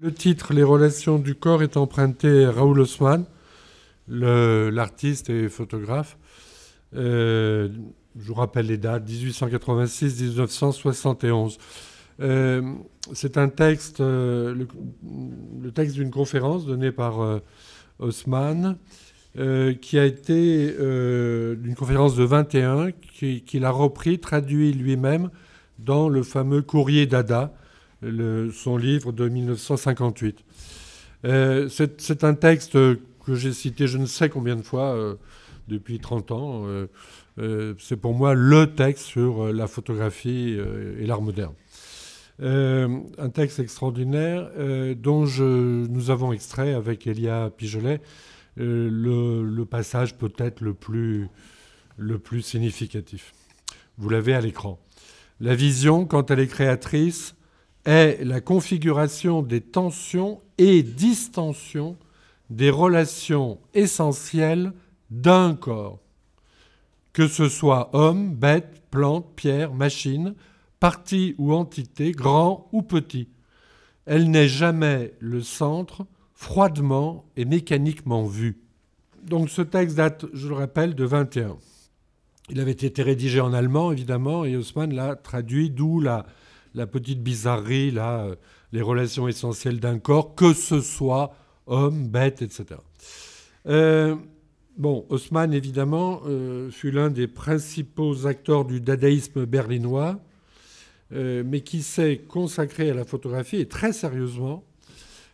Le titre « Les relations du corps » est emprunté à Raoul Haussmann, l'artiste et photographe. Je vous rappelle les dates, 1886-1971. C'est un texte, le texte d'une conférence donnée par Haussmann, qui a été d'une conférence de 21, qu'il a repris, traduit lui-même dans le fameux Courrier Dada, son livre de 1958. C'est un texte que j'ai cité je ne sais combien de fois depuis 30 ans. C'est pour moi le texte sur la photographie et l'art moderne. Un texte extraordinaire dont nous avons extrait avec Elia Pigelet le passage peut-être le plus significatif. Vous l'avez à l'écran. La vision, quand elle est créatrice, est la configuration des tensions et distensions des relations essentielles d'un corps, que ce soit homme, bête, plante, pierre, machine, partie ou entité, grand ou petit. Elle n'est jamais le centre, froidement et mécaniquement vu. Donc ce texte date, je le rappelle, de 21. Il avait été rédigé en allemand, évidemment, et Haussmann l'a traduit, d'où la petite bizarrerie, là, les relations essentielles d'un corps, que ce soit homme, bête, etc. Haussmann, évidemment, fut l'un des principaux acteurs du dadaïsme berlinois, mais qui s'est consacré à la photographie, et très sérieusement,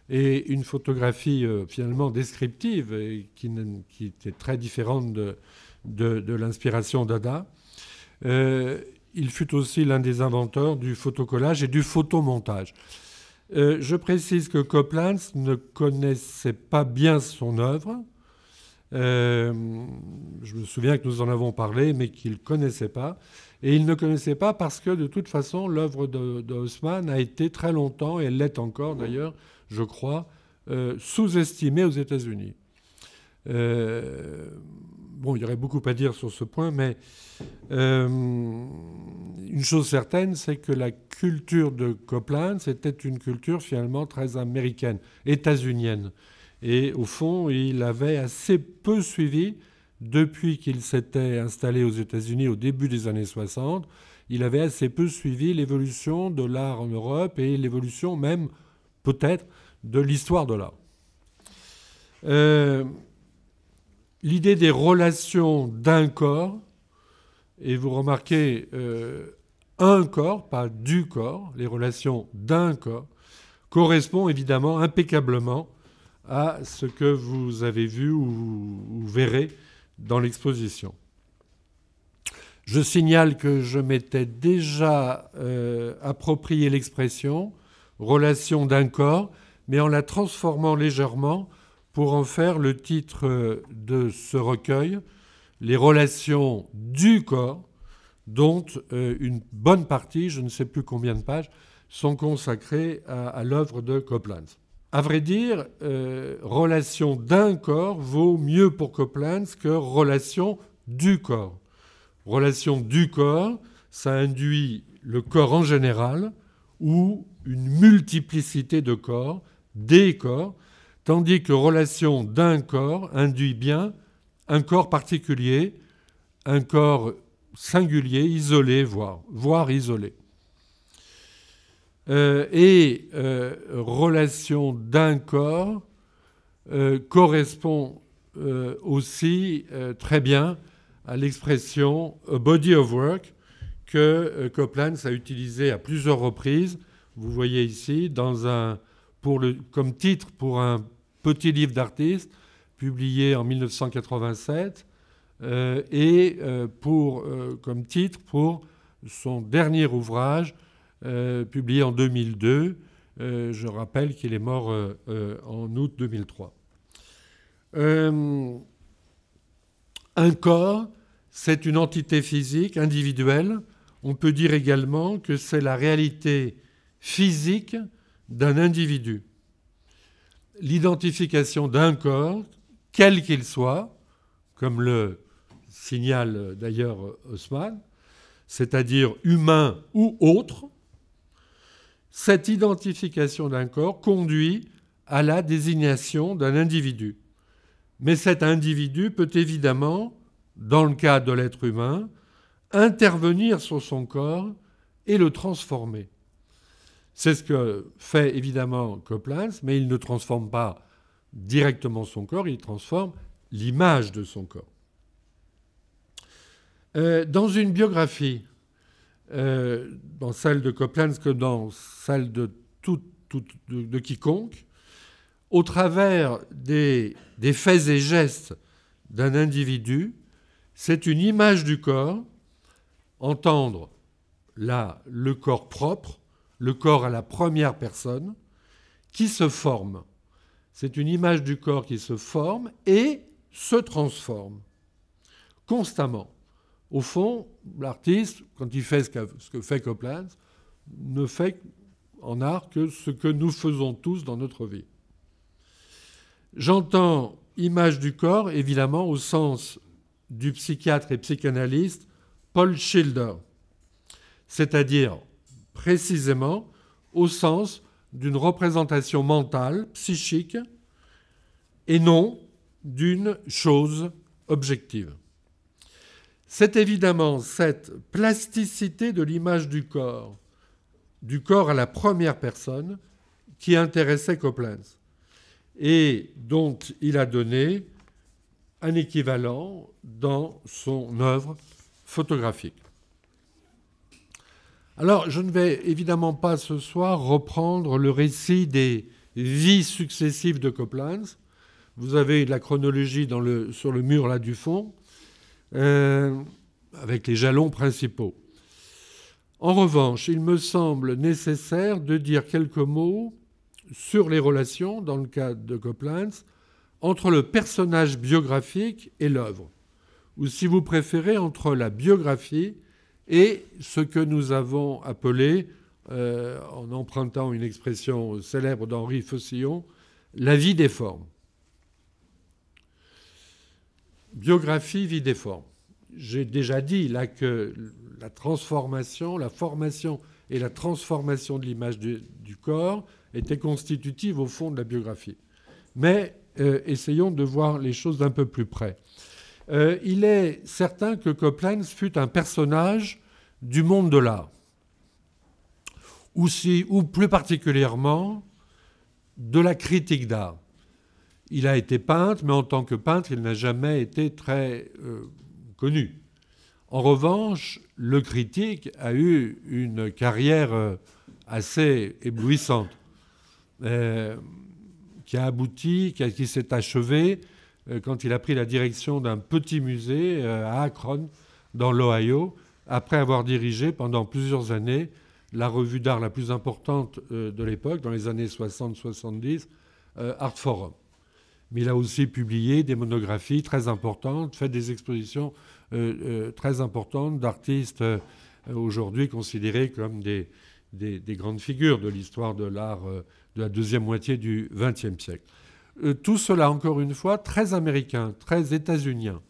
et une photographie finalement descriptive, et qui était très différente de l'inspiration dada. Il fut aussi l'un des inventeurs du photocollage et du photomontage. Je précise que Coplans ne connaissait pas bien son œuvre. Je me souviens que nous en avons parlé, mais qu'il ne connaissait pas. Et il ne connaissait pas parce que, de toute façon, l'œuvre de Haussmann a été très longtemps, et elle l'est encore d'ailleurs, je crois, sous-estimée aux États-Unis. Il y aurait beaucoup à dire sur ce point, mais une chose certaine, c'est que la culture de Coplans était une culture finalement très américaine, états-unienne. Et au fond, il avait assez peu suivi, depuis qu'il s'était installé aux États-Unis au début des années 60, il avait assez peu suivi l'évolution de l'art en Europe et l'évolution même, peut-être, de l'histoire de l'art. L'idée des relations d'un corps, et vous remarquez un corps, pas du corps, les relations d'un corps, correspond évidemment impeccablement à ce que vous avez vu ou vous verrez dans l'exposition. Je signale que je m'étais déjà approprié l'expression « relation d'un corps », mais en la transformant légèrement pour en faire le titre de ce recueil, les relations du corps, dont une bonne partie, je ne sais plus combien de pages, sont consacrées à l'œuvre de Coplans. À vrai dire, relation d'un corps vaut mieux pour Coplans que relation du corps. Relation du corps, ça induit le corps en général ou une multiplicité de corps, des corps, tandis que relation d'un corps induit bien un corps particulier, un corps singulier, isolé, voire isolé. Relation d'un corps correspond aussi très bien à l'expression « a body of work » que Coplans a utilisé à plusieurs reprises. Vous voyez ici, comme titre pour un petit livre d'artiste publié en 1987 comme titre pour son dernier ouvrage publié en 2002. Je rappelle qu'il est mort en août 2003. Un corps, c'est une entité physique individuelle. On peut dire également que c'est la réalité physique d'un individu. L'identification d'un corps, quel qu'il soit, comme le signale d'ailleurs Haussmann, c'est-à-dire humain ou autre, cette identification d'un corps conduit à la désignation d'un individu. Mais cet individu peut évidemment, dans le cas de l'être humain, intervenir sur son corps et le transformer. C'est ce que fait évidemment Copeland, mais il ne transforme pas directement son corps, il transforme l'image de son corps. Dans une biographie, dans celle de Copeland comme dans celle de quiconque, au travers des faits et gestes d'un individu, c'est une image du corps, entendre là le corps propre, le corps à la première personne, qui se forme. C'est une image du corps qui se forme et se transforme constamment. Au fond, l'artiste, quand il fait ce que fait Copeland, ne fait en art que ce que nous faisons tous dans notre vie. J'entends image du corps, évidemment, au sens du psychiatre et psychanalyste Paul Schilder, c'est-à-dire précisément au sens d'une représentation mentale, psychique, et non d'une chose objective. C'est évidemment cette plasticité de l'image du corps à la première personne, qui intéressait Copeland et dont il a donné un équivalent dans son œuvre photographique. Alors, je ne vais évidemment pas ce soir reprendre le récit des vies successives de Copeland. Vous avez la chronologie sur le mur là du fond, avec les jalons principaux. En revanche, il me semble nécessaire de dire quelques mots sur les relations, dans le cas de Copeland, entre le personnage biographique et l'œuvre, ou si vous préférez, entre la biographie et ce que nous avons appelé, en empruntant une expression célèbre d'Henri Faucillon, la vie des formes. Biographie, vie des formes. J'ai déjà dit là que la transformation, la formation et la transformation de l'image du corps étaient constitutives au fond de la biographie. Mais essayons de voir les choses d'un peu plus près. Il est certain que Copeland fut un personnage du monde de l'art, ou plus particulièrement de la critique d'art. Il a été peintre, mais en tant que peintre, il n'a jamais été très connu. En revanche, le critique a eu une carrière assez éblouissante, qui a abouti, qui s'est achevée quand il a pris la direction d'un petit musée à Akron, dans l'Ohio, après avoir dirigé pendant plusieurs années la revue d'art la plus importante de l'époque, dans les années 60-70, Art Forum. Mais il a aussi publié des monographies très importantes, fait des expositions très importantes d'artistes aujourd'hui considérés comme des grandes figures de l'histoire de l'art de la deuxième moitié du XXe siècle. Tout cela, encore une fois, très américain, très états-unien.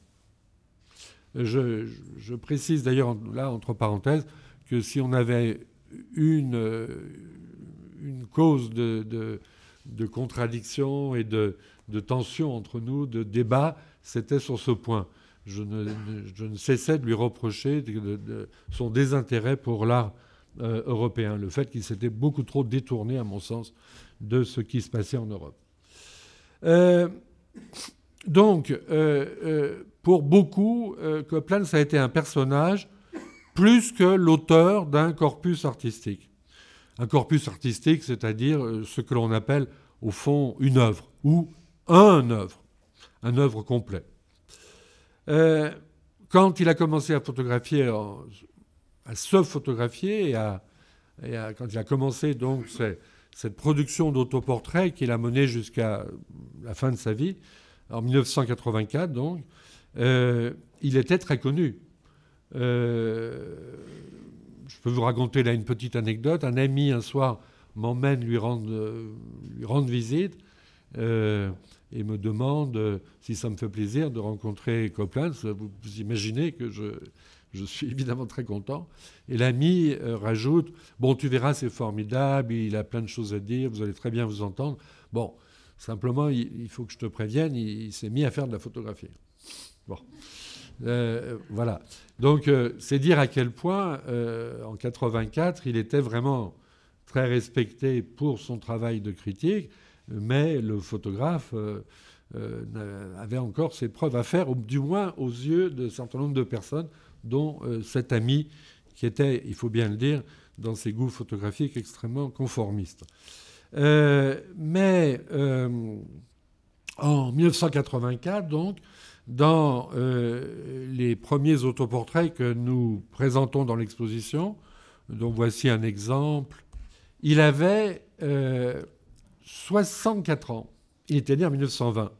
Je précise d'ailleurs, là, entre parenthèses, que si on avait une cause de contradiction et de tension entre nous, de débat, c'était sur ce point. Je ne cessais de lui reprocher son désintérêt pour l'art européen, le fait qu'il s'était beaucoup trop détourné, à mon sens, de ce qui se passait en Europe. Donc, pour beaucoup, Copeland, ça a été un personnage plus que l'auteur d'un corpus artistique. Un corpus artistique, c'est-à-dire ce que l'on appelle, au fond, une œuvre, ou un œuvre complet. Quand il a commencé à photographier, à se photographier, quand il a commencé donc cette production d'autoportrait qu'il a menée jusqu'à la fin de sa vie, en 1984 donc, il était très connu. Je peux vous raconter là une petite anecdote. Un ami, un soir, m'emmène lui rendre visite et me demande si ça me fait plaisir de rencontrer Copeland. Vous imaginez que Je suis évidemment très content. Et l'ami rajoute, bon, tu verras, c'est formidable, il a plein de choses à dire, vous allez très bien vous entendre. Bon, simplement, il faut que je te prévienne, il s'est mis à faire de la photographie. Bon. Voilà. Donc, c'est dire à quel point, en 84, il était vraiment très respecté pour son travail de critique, mais le photographe avait encore ses preuves à faire, du moins aux yeux d'un certain nombre de personnes, dont cet ami qui était, il faut bien le dire, dans ses goûts photographiques extrêmement conformistes. Mais en 1984, donc, dans les premiers autoportraits que nous présentons dans l'exposition, dont voici un exemple, il avait 64 ans. Il était né en 1920.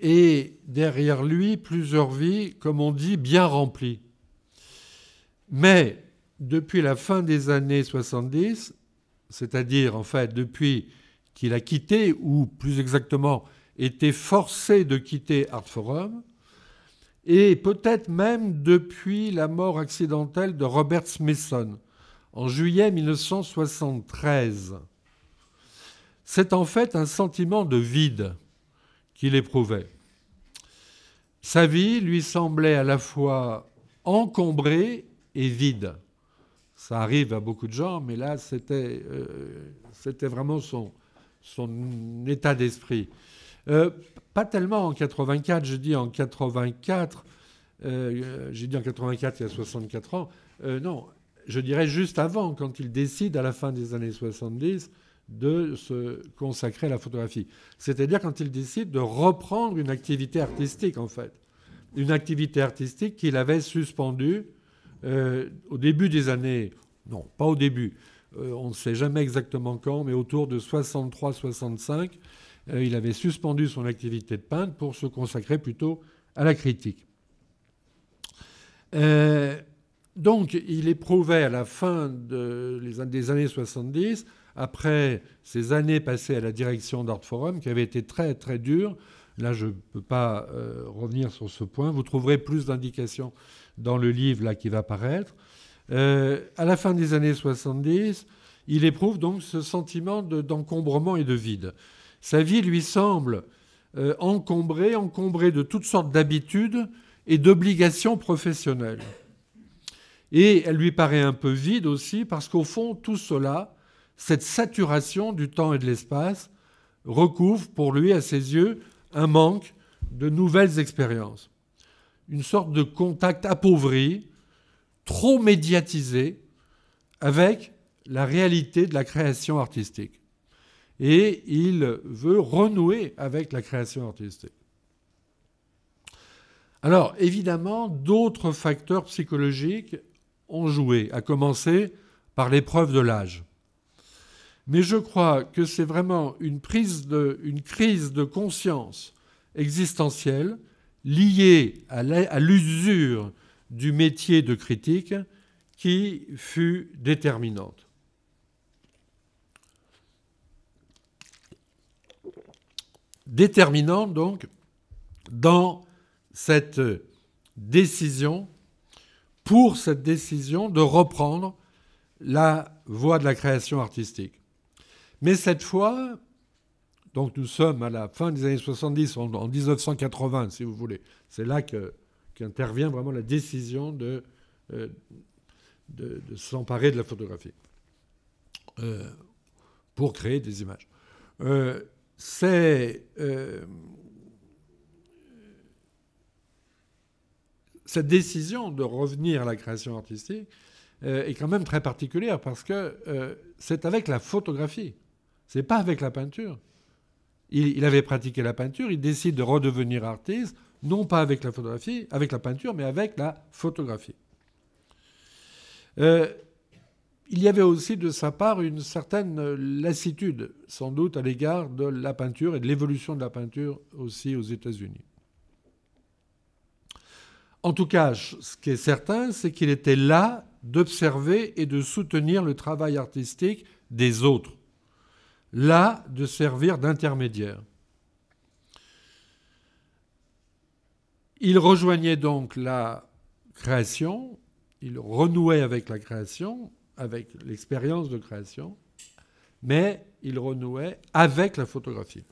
Et derrière lui, plusieurs vies, comme on dit, bien remplies. Mais depuis la fin des années 70, c'est-à-dire en fait depuis qu'il a quitté, ou plus exactement était forcé de quitter Artforum, et peut-être même depuis la mort accidentelle de Robert Smithson en juillet 1973. C'est en fait un sentiment de vide qu'il éprouvait. Sa vie lui semblait à la fois encombrée et vide. Ça arrive à beaucoup de gens, mais là, c'était vraiment son état d'esprit. Pas tellement en 84, je dis en 84. J'ai dit en 84, il y a 64 ans. Non, je dirais juste avant, quand il décide, à la fin des années 70, de se consacrer à la photographie. C'est-à-dire quand il décide de reprendre une activité artistique, en fait. Une activité artistique qu'il avait suspendue au début des années... Non, pas au début. On ne sait jamais exactement quand, mais autour de 63-65, il avait suspendu son activité de peintre pour se consacrer plutôt à la critique. Donc, il éprouvait à la fin des années 70, après ces années passées à la direction d'Artforum, qui avaient été très, très dures. Là, je ne peux pas revenir sur ce point. Vous trouverez plus d'indications dans le livre là, qui va paraître. À la fin des années 70, il éprouve donc ce sentiment d'encombrement et de vide. Sa vie lui semble encombrée de toutes sortes d'habitudes et d'obligations professionnelles. Et elle lui paraît un peu vide aussi parce qu'au fond, tout cela, cette saturation du temps et de l'espace, recouvre pour lui, à ses yeux, un manque de nouvelles expériences. Une sorte de contact appauvri, trop médiatisé, avec la réalité de la création artistique. Et il veut renouer avec la création artistique. Alors, évidemment, d'autres facteurs psychologiques ont joué, à commencer par l'épreuve de l'âge. Mais je crois que c'est vraiment une crise de conscience existentielle liée à l'usure du métier de critique qui fut déterminante. Déterminante, donc, dans cette décision, pour cette décision de reprendre la voie de la création artistique. Mais cette fois, donc nous sommes à la fin des années 70, en 1980, si vous voulez. C'est là qu'intervient vraiment la décision de s'emparer de la photographie pour créer des images. Cette décision de revenir à la création artistique est quand même très particulière parce que c'est avec la photographie, c'est pas avec la peinture. Il avait pratiqué la peinture, il décide de redevenir artiste, non pas avec la photographie, avec la peinture, mais avec la photographie. Il y avait aussi de sa part une certaine lassitude, sans doute à l'égard de la peinture et de l'évolution de la peinture aussi aux États-Unis. En tout cas, ce qui est certain, c'est qu'il était là d'observer et de soutenir le travail artistique des autres, là de servir d'intermédiaire. Il rejoignait donc la création, il renouait avec la création, avec l'expérience de création, mais il renouait avec la photographie.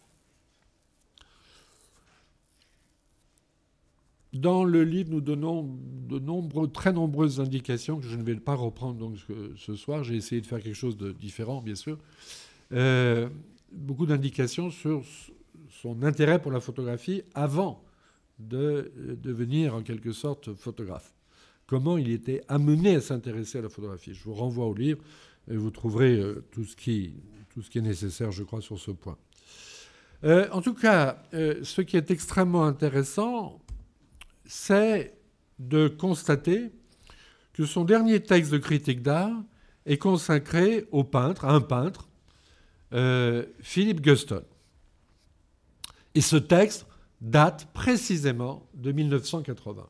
Dans le livre, nous donnons très nombreuses indications que je ne vais pas reprendre donc, ce soir. J'ai essayé de faire quelque chose de différent, bien sûr. Beaucoup d'indications sur son intérêt pour la photographie avant de devenir en quelque sorte photographe. Comment il était amené à s'intéresser à la photographie. Je vous renvoie au livre et vous trouverez tout ce qui est nécessaire, je crois, sur ce point. En tout cas, ce qui est extrêmement intéressant, c'est de constater que son dernier texte de critique d'art est consacré au peintre, à un peintre, Philip Guston. Et ce texte date précisément de 1980.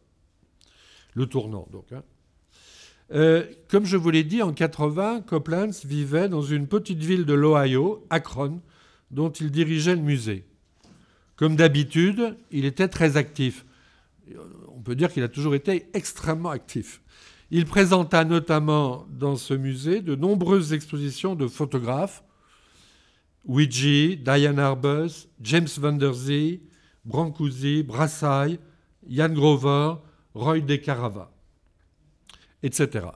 Le tournant, donc. Comme je vous l'ai dit, en 80, Copeland vivait dans une petite ville de l'Ohio, Akron, dont il dirigeait le musée. Comme d'habitude, il était très actif. On peut dire qu'il a toujours été extrêmement actif. Il présenta notamment dans ce musée de nombreuses expositions de photographes, Weegee, Diane Arbus, James Van Der Zee, Brancusi, Brassai, Jan Grover, Roy de Carava, etc.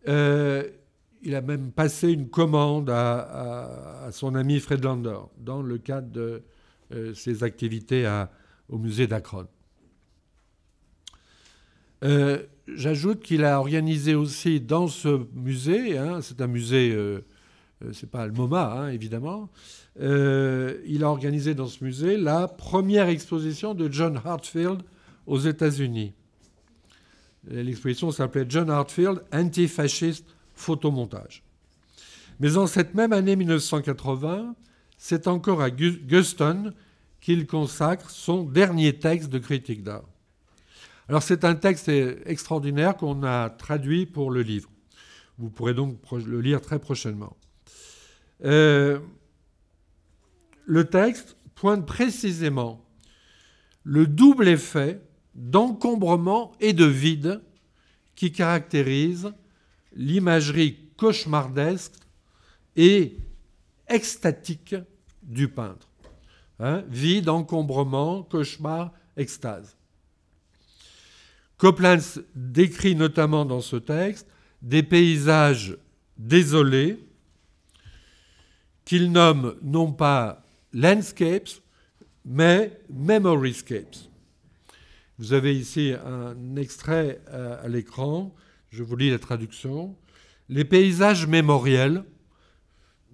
Il a même passé une commande à son ami Fred Lander dans le cadre de ses activités au musée d'Akron. J'ajoute qu'il a organisé aussi dans ce musée, c'est un musée, c'est pas le MoMA évidemment, il a organisé dans ce musée la première exposition de John Heartfield aux États-Unis. L'exposition s'appelait John Heartfield, Anti-Fascist Photomontage. Mais en cette même année 1980, c'est encore à Guston qu'il consacre son dernier texte de critique d'art. Alors c'est un texte extraordinaire qu'on a traduit pour le livre. Vous pourrez donc le lire très prochainement. Le texte pointe précisément le double effet d'encombrement et de vide qui caractérise l'imagerie cauchemardesque et extatique du peintre. Vide, encombrement, cauchemar, extase. Copeland décrit notamment dans ce texte des paysages désolés qu'il nomme non pas landscapes, mais memoryscapes. Vous avez ici un extrait à l'écran, je vous lis la traduction. Les paysages mémoriels,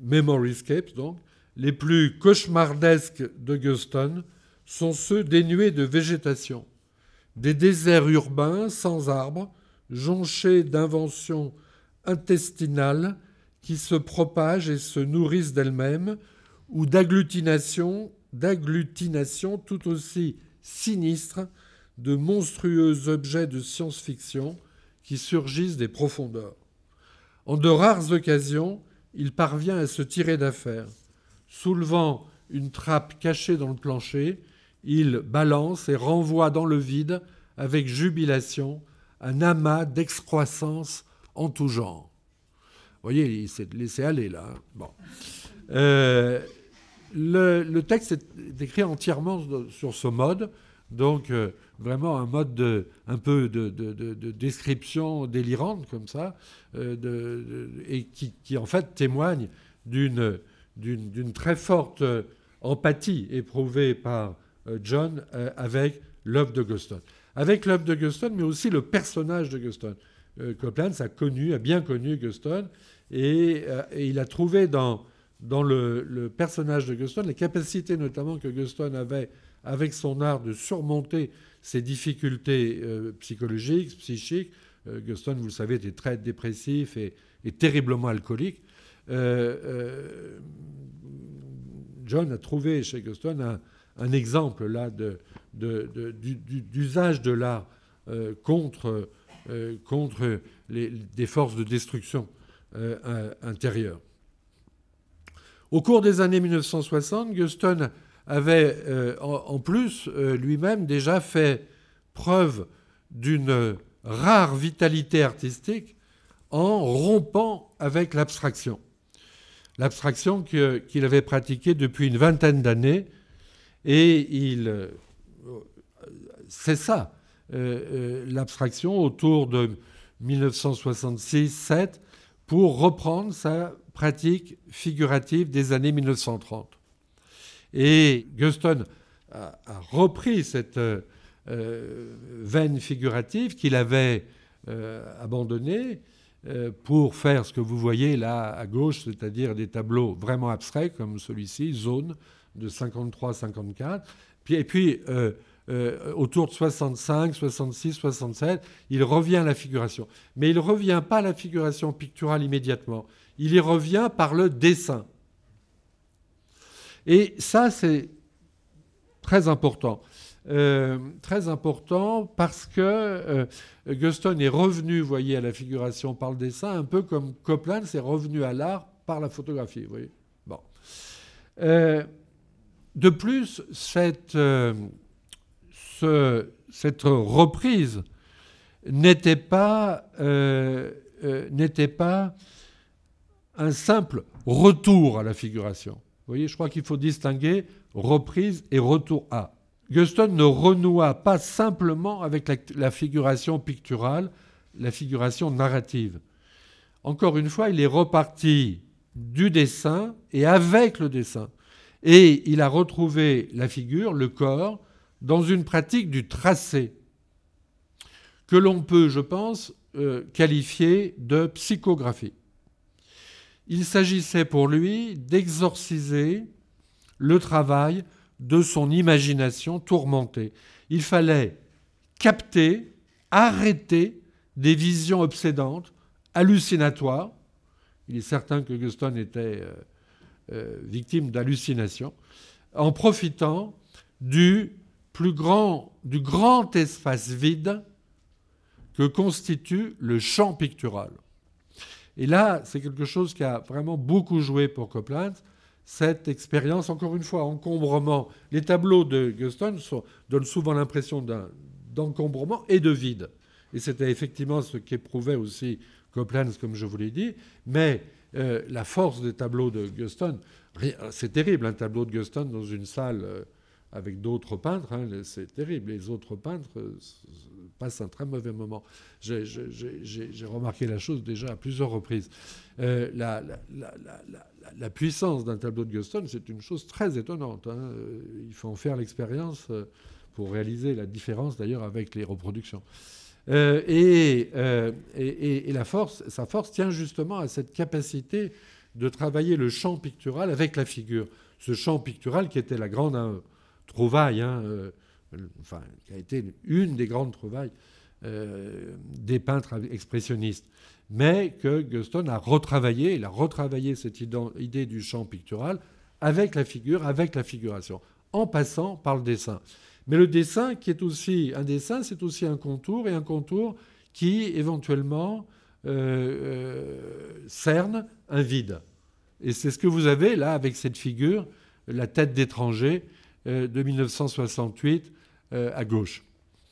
memoryscapes donc, les plus cauchemardesques de Guston sont ceux dénués de végétation. Des déserts urbains sans arbres, jonchés d'inventions intestinales qui se propagent et se nourrissent d'elles-mêmes, ou d'agglutinations tout aussi sinistres de monstrueux objets de science-fiction qui surgissent des profondeurs. En de rares occasions, il parvient à se tirer d'affaire. Soulevant une trappe cachée dans le plancher, il balance et renvoie dans le vide, avec jubilation, un amas d'excroissance en tout genre. Vous voyez, il s'est laissé aller, là. Bon. Le texte est écrit entièrement sur ce mode, donc vraiment un mode un peu de description délirante, comme ça, et qui en fait témoigne d'une très forte empathie éprouvée par John avec l'œuvre de Guston. Avec l'œuvre de Guston, mais aussi le personnage de Guston. Copeland a bien connu Guston, et il a trouvé dans le personnage de Guston les capacités notamment que Guston avait avec son art de surmonter ses difficultés psychologiques, psychiques. Guston, vous le savez, était très dépressif et terriblement alcoolique. John a trouvé chez Guston un exemple là d'usage de l'art contre des forces de destruction intérieure. Au cours des années 1960, Guston avait en plus lui-même déjà fait preuve d'une rare vitalité artistique en rompant avec l'abstraction. L'abstraction qu'il avait pratiquée depuis une vingtaine d'années. Et c'est ça, l'abstraction autour de 1966-7 pour reprendre sa pratique figurative des années 1930. Et Guston a repris cette veine figurative qu'il avait abandonnée pour faire ce que vous voyez là à gauche, c'est-à-dire des tableaux vraiment abstraits comme celui-ci, Zone, de 53-54. Et puis autour de 65, 66, 67, il revient à la figuration. Mais il ne revient pas à la figuration picturale immédiatement. Il y revient par le dessin. Et ça, c'est très important. Très important parce que Guston est revenu, vous voyez, à la figuration par le dessin, un peu comme Copland est revenu à l'art par la photographie. Vous voyez. Bon. De plus, cette reprise n'était pas un simple retour à la figuration. Vous voyez, je crois qu'il faut distinguer reprise et retour à. Guston ne renoua pas simplement avec la figuration picturale, la figuration narrative. Encore une fois, il est reparti du dessin et avec le dessin. Et il a retrouvé la figure, le corps, dans une pratique du tracé, que l'on peut, je pense, qualifier de psychographie. Il s'agissait pour lui d'exorciser le travail de son imagination tourmentée. Il fallait capter, arrêter des visions obsédantes, hallucinatoires. Il est certain que Guston était victime d'hallucinations, en profitant du grand espace vide que constitue le champ pictural. Et là, c'est quelque chose qui a vraiment beaucoup joué pour Copland, cette expérience, encore une fois, encombrement. Les tableaux de Guston donnent souvent l'impression d'encombrement et de vide. Et c'était effectivement ce qu'éprouvait aussi Copland, comme je vous l'ai dit. Mais la force des tableaux de Guston, c'est terrible, un tableau de Guston dans une salle avec d'autres peintres, hein, c'est terrible. Les autres peintres passent un très mauvais moment. J'ai remarqué la chose déjà à plusieurs reprises. La puissance d'un tableau de Guston, c'est une chose très étonnante. Hein. Il faut en faire l'expérience pour réaliser la différence d'ailleurs avec les reproductions. Et sa force tient justement à cette capacité de travailler le champ pictural avec la figure. Ce champ pictural qui était la grande trouvaille, qui a été une des grandes trouvailles des peintres expressionnistes, mais que Guston a retravaillé. Il a retravaillé cette idée du champ pictural avec la figure, avec la figuration, en passant par le dessin. Mais le dessin, qui est aussi un dessin, c'est aussi un contour, et un contour qui, éventuellement, cerne un vide. Et c'est ce que vous avez là avec cette figure, la tête d'étranger de 1968 à gauche.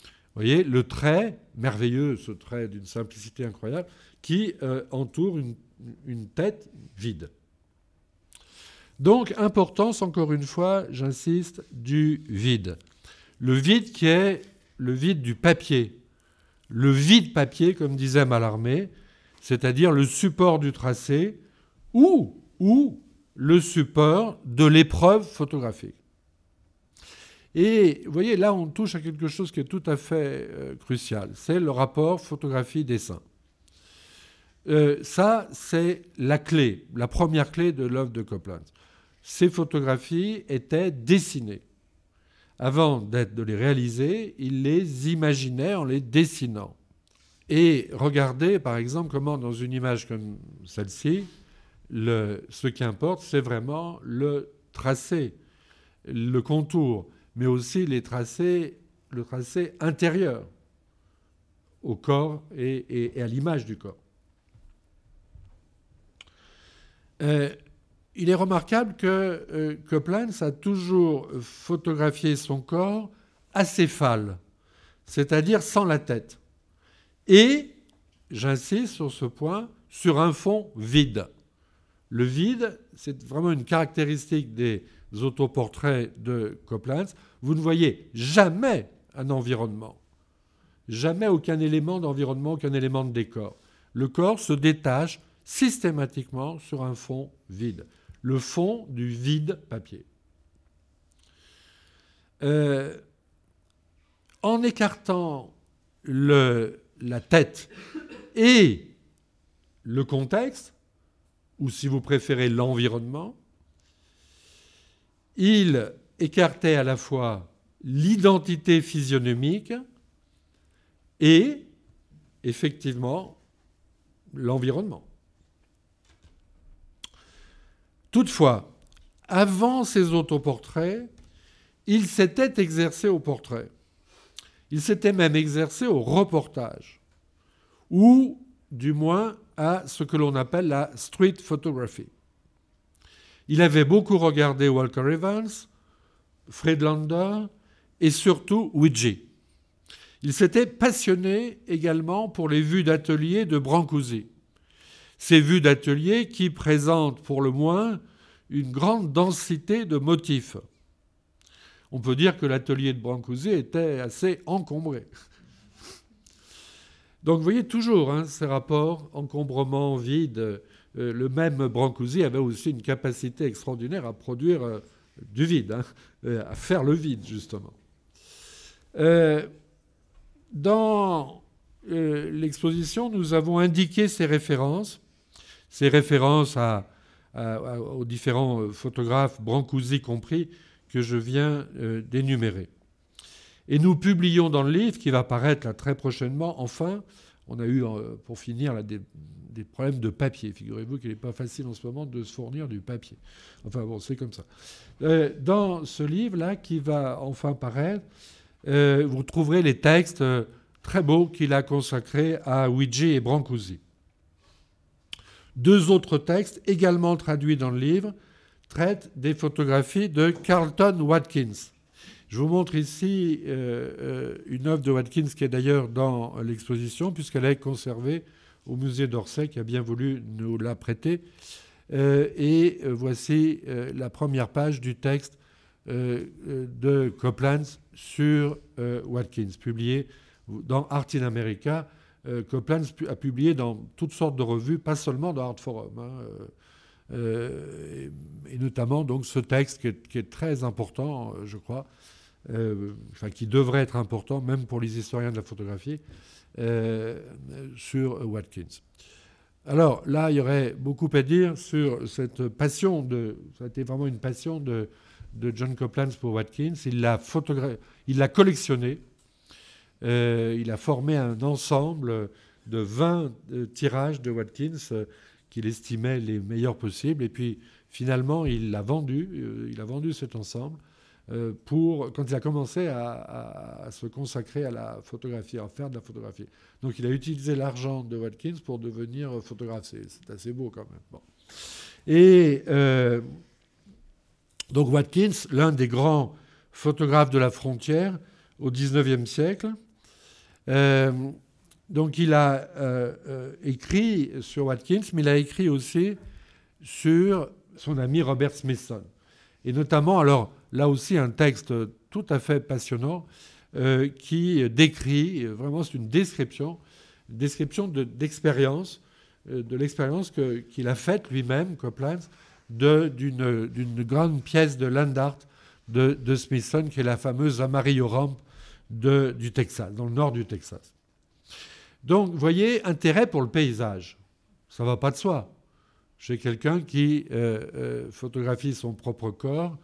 Vous voyez, le trait, merveilleux, ce trait d'une simplicité incroyable, qui entoure une tête vide. Donc, importance, encore une fois, j'insiste, du vide. Le vide qui est le vide du papier. Le vide papier, comme disait Mallarmé, c'est-à-dire le support du tracé ou le support de l'épreuve photographique. Et vous voyez, là, on touche à quelque chose qui est tout à fait crucial. C'est le rapport photographie-dessin. Ça, c'est la clé, la première clé de l'œuvre de Copland. Ces photographies étaient dessinées. Avant de les réaliser, il les imaginait en les dessinant. Et regardez, par exemple, comment dans une image comme celle-ci, ce qui importe, c'est vraiment le tracé, le contour, mais aussi le tracé intérieur au corps et à l'image du corps. Il est remarquable que Copland a toujours photographié son corps acéphale, c'est-à-dire sans la tête. Et, j'insiste sur ce point, sur un fond vide. Le vide, c'est vraiment une caractéristique des autoportraits de Copeland. Vous ne voyez jamais un environnement, jamais aucun élément d'environnement, aucun élément de décor. Le corps se détache systématiquement sur un fond vide, le fond du vide papier. En écartant la tête et le contexte, ou si vous préférez l'environnement, il écartait à la fois l'identité physionomique et, effectivement, l'environnement. Toutefois, avant ces autoportraits, il s'était exercé au portrait. Il s'était même exercé au reportage, ou du moins à ce que l'on appelle la street photography. Il avait beaucoup regardé Walker Evans, Friedlander et surtout Weegee. Il s'était passionné également pour les vues d'atelier de Brancusi. Ces vues d'atelier qui présentent pour le moins une grande densité de motifs. On peut dire que l'atelier de Brancusi était assez encombré. Donc vous voyez toujours ces rapports, encombrement, vide. Le même Brancusi avait aussi une capacité extraordinaire à produire du vide, à faire le vide, justement. Dans l'exposition, nous avons indiqué ces références aux différents photographes, Brancusi compris, que je viens d'énumérer. Et nous publions dans le livre, qui va paraître là, très prochainement, enfin, on a eu, pour finir, là, des problèmes de papier. Figurez-vous qu'il n'est pas facile en ce moment de se fournir du papier. Enfin bon, c'est comme ça. Dans ce livre-là, qui va enfin paraître, vous trouverez les textes très beaux qu'il a consacrés à Weegee et Brancusi. Deux autres textes, également traduits dans le livre, traitent des photographies de Carlton Watkins. Je vous montre ici une œuvre de Watkins qui est d'ailleurs dans l'exposition, puisqu'elle est conservée au musée d'Orsay, qui a bien voulu nous la prêter. Et voici la première page du texte de Copeland sur Watkins, publié dans Art in America. Copeland a publié dans toutes sortes de revues, pas seulement dans Art Forum, et notamment donc ce texte qui est très important, je crois, qui devrait être important même pour les historiens de la photographie, sur Watkins. Alors là, il y aurait beaucoup à dire sur cette passion ça a été vraiment une passion de John Copeland pour Watkins. Il l'a collectionné. Il a formé un ensemble de 20 tirages de Watkins qu'il estimait les meilleurs possibles. Et puis, finalement, il l'a vendu. Il a vendu cet ensemble quand il a commencé à se consacrer à la photographie, à faire de la photographie. Donc, il a utilisé l'argent de Watkins pour devenir photographe. C'est assez beau, quand même. Bon. Et donc, Watkins, l'un des grands photographes de la frontière au XIXe siècle, donc il a écrit sur Watkins, mais il a écrit aussi sur son ami Robert Smithson. Et notamment, alors là aussi, un texte tout à fait passionnant qui décrit, vraiment c'est une description d'expérience, de l'expérience qu'il a faite lui-même, Copeland, d'une grande pièce de land art de Smithson, qui est la fameuse Amarillo Ramp du Texas, dans le nord du Texas. Donc, vous voyez, intérêt pour le paysage. Ça ne va pas de soi. Chez quelqu'un qui photographie son propre corps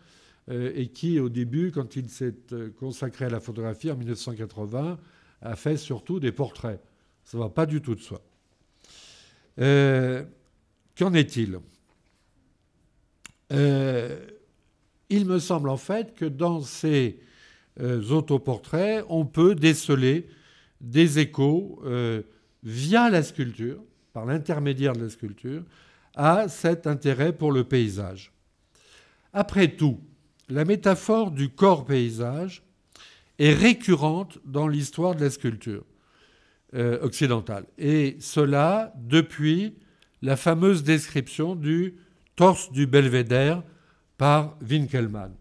et qui, au début, quand il s'est consacré à la photographie en 1980, a fait surtout des portraits. Ça ne va pas du tout de soi. Qu'en est-il ? Il me semble en fait que dans ces autoportraits, on peut déceler des échos via la sculpture, par l'intermédiaire de la sculpture, à cet intérêt pour le paysage. Après tout, la métaphore du corps-paysage est récurrente dans l'histoire de la sculpture occidentale. Et cela depuis la fameuse description du torse du belvédère par Winkelmann.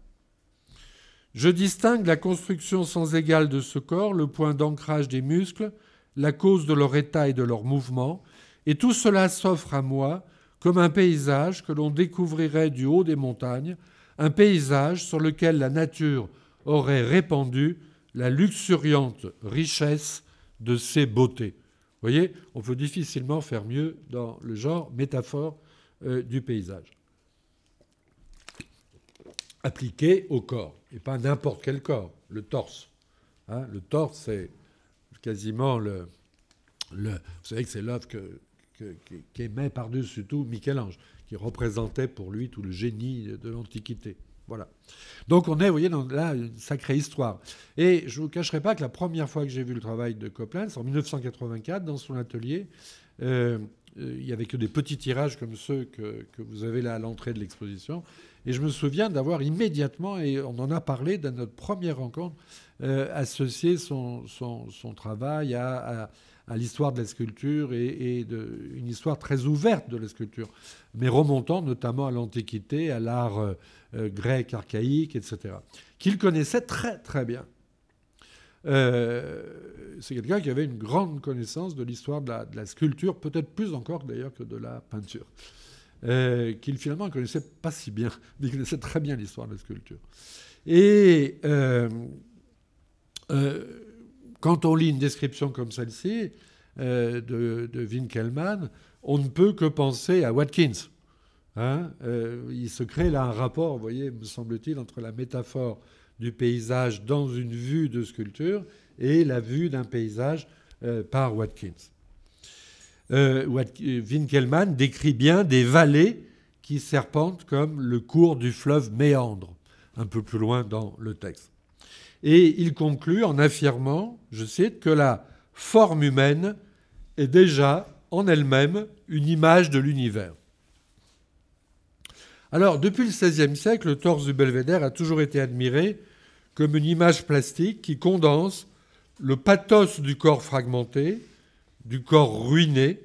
Je distingue la construction sans égale de ce corps, le point d'ancrage des muscles, la cause de leur état et de leur mouvement, et tout cela s'offre à moi comme un paysage que l'on découvrirait du haut des montagnes, un paysage sur lequel la nature aurait répandu la luxuriante richesse de ses beautés. Vous voyez, on peut difficilement faire mieux dans le genre métaphore du paysage. Appliqué au corps, et pas n'importe quel corps, le torse. Hein, le torse, c'est quasiment le... Vous savez que c'est l'œuvre qu'aimait par-dessus tout Michel-Ange, qui représentait pour lui tout le génie de l'Antiquité. Voilà. Donc on est, vous voyez, là, une sacrée histoire. Et je ne vous cacherai pas que la première fois que j'ai vu le travail de Copeland, c'est en 1984, dans son atelier. Il n'y avait que des petits tirages comme ceux que vous avez là à l'entrée de l'exposition. Et je me souviens d'avoir immédiatement, et on en a parlé dans notre première rencontre, associé son travail à l'histoire de la sculpture et une histoire très ouverte de la sculpture, mais remontant notamment à l'Antiquité, à l'art grec, archaïque, etc., qu'il connaissait très très bien. C'est quelqu'un qui avait une grande connaissance de l'histoire de la sculpture, peut-être plus encore d'ailleurs que de la peinture, qu'il finalement ne connaissait pas si bien, mais il connaissait très bien l'histoire de la sculpture. Et quand on lit une description comme celle-ci de Winkelmann, on ne peut que penser à Watkins. Hein, il se crée là un rapport, vous voyez, me semble-t-il, entre la métaphore du paysage dans une vue de sculpture et la vue d'un paysage par Watkins. Winkelmann décrit bien des vallées qui serpentent comme le cours du fleuve Méandre, un peu plus loin dans le texte. Et il conclut en affirmant, je cite, que la forme humaine est déjà en elle-même une image de l'univers. Alors, depuis le XVIe siècle, le torse du belvédère a toujours été admiré comme une image plastique qui condense le pathos du corps fragmenté, du corps ruiné,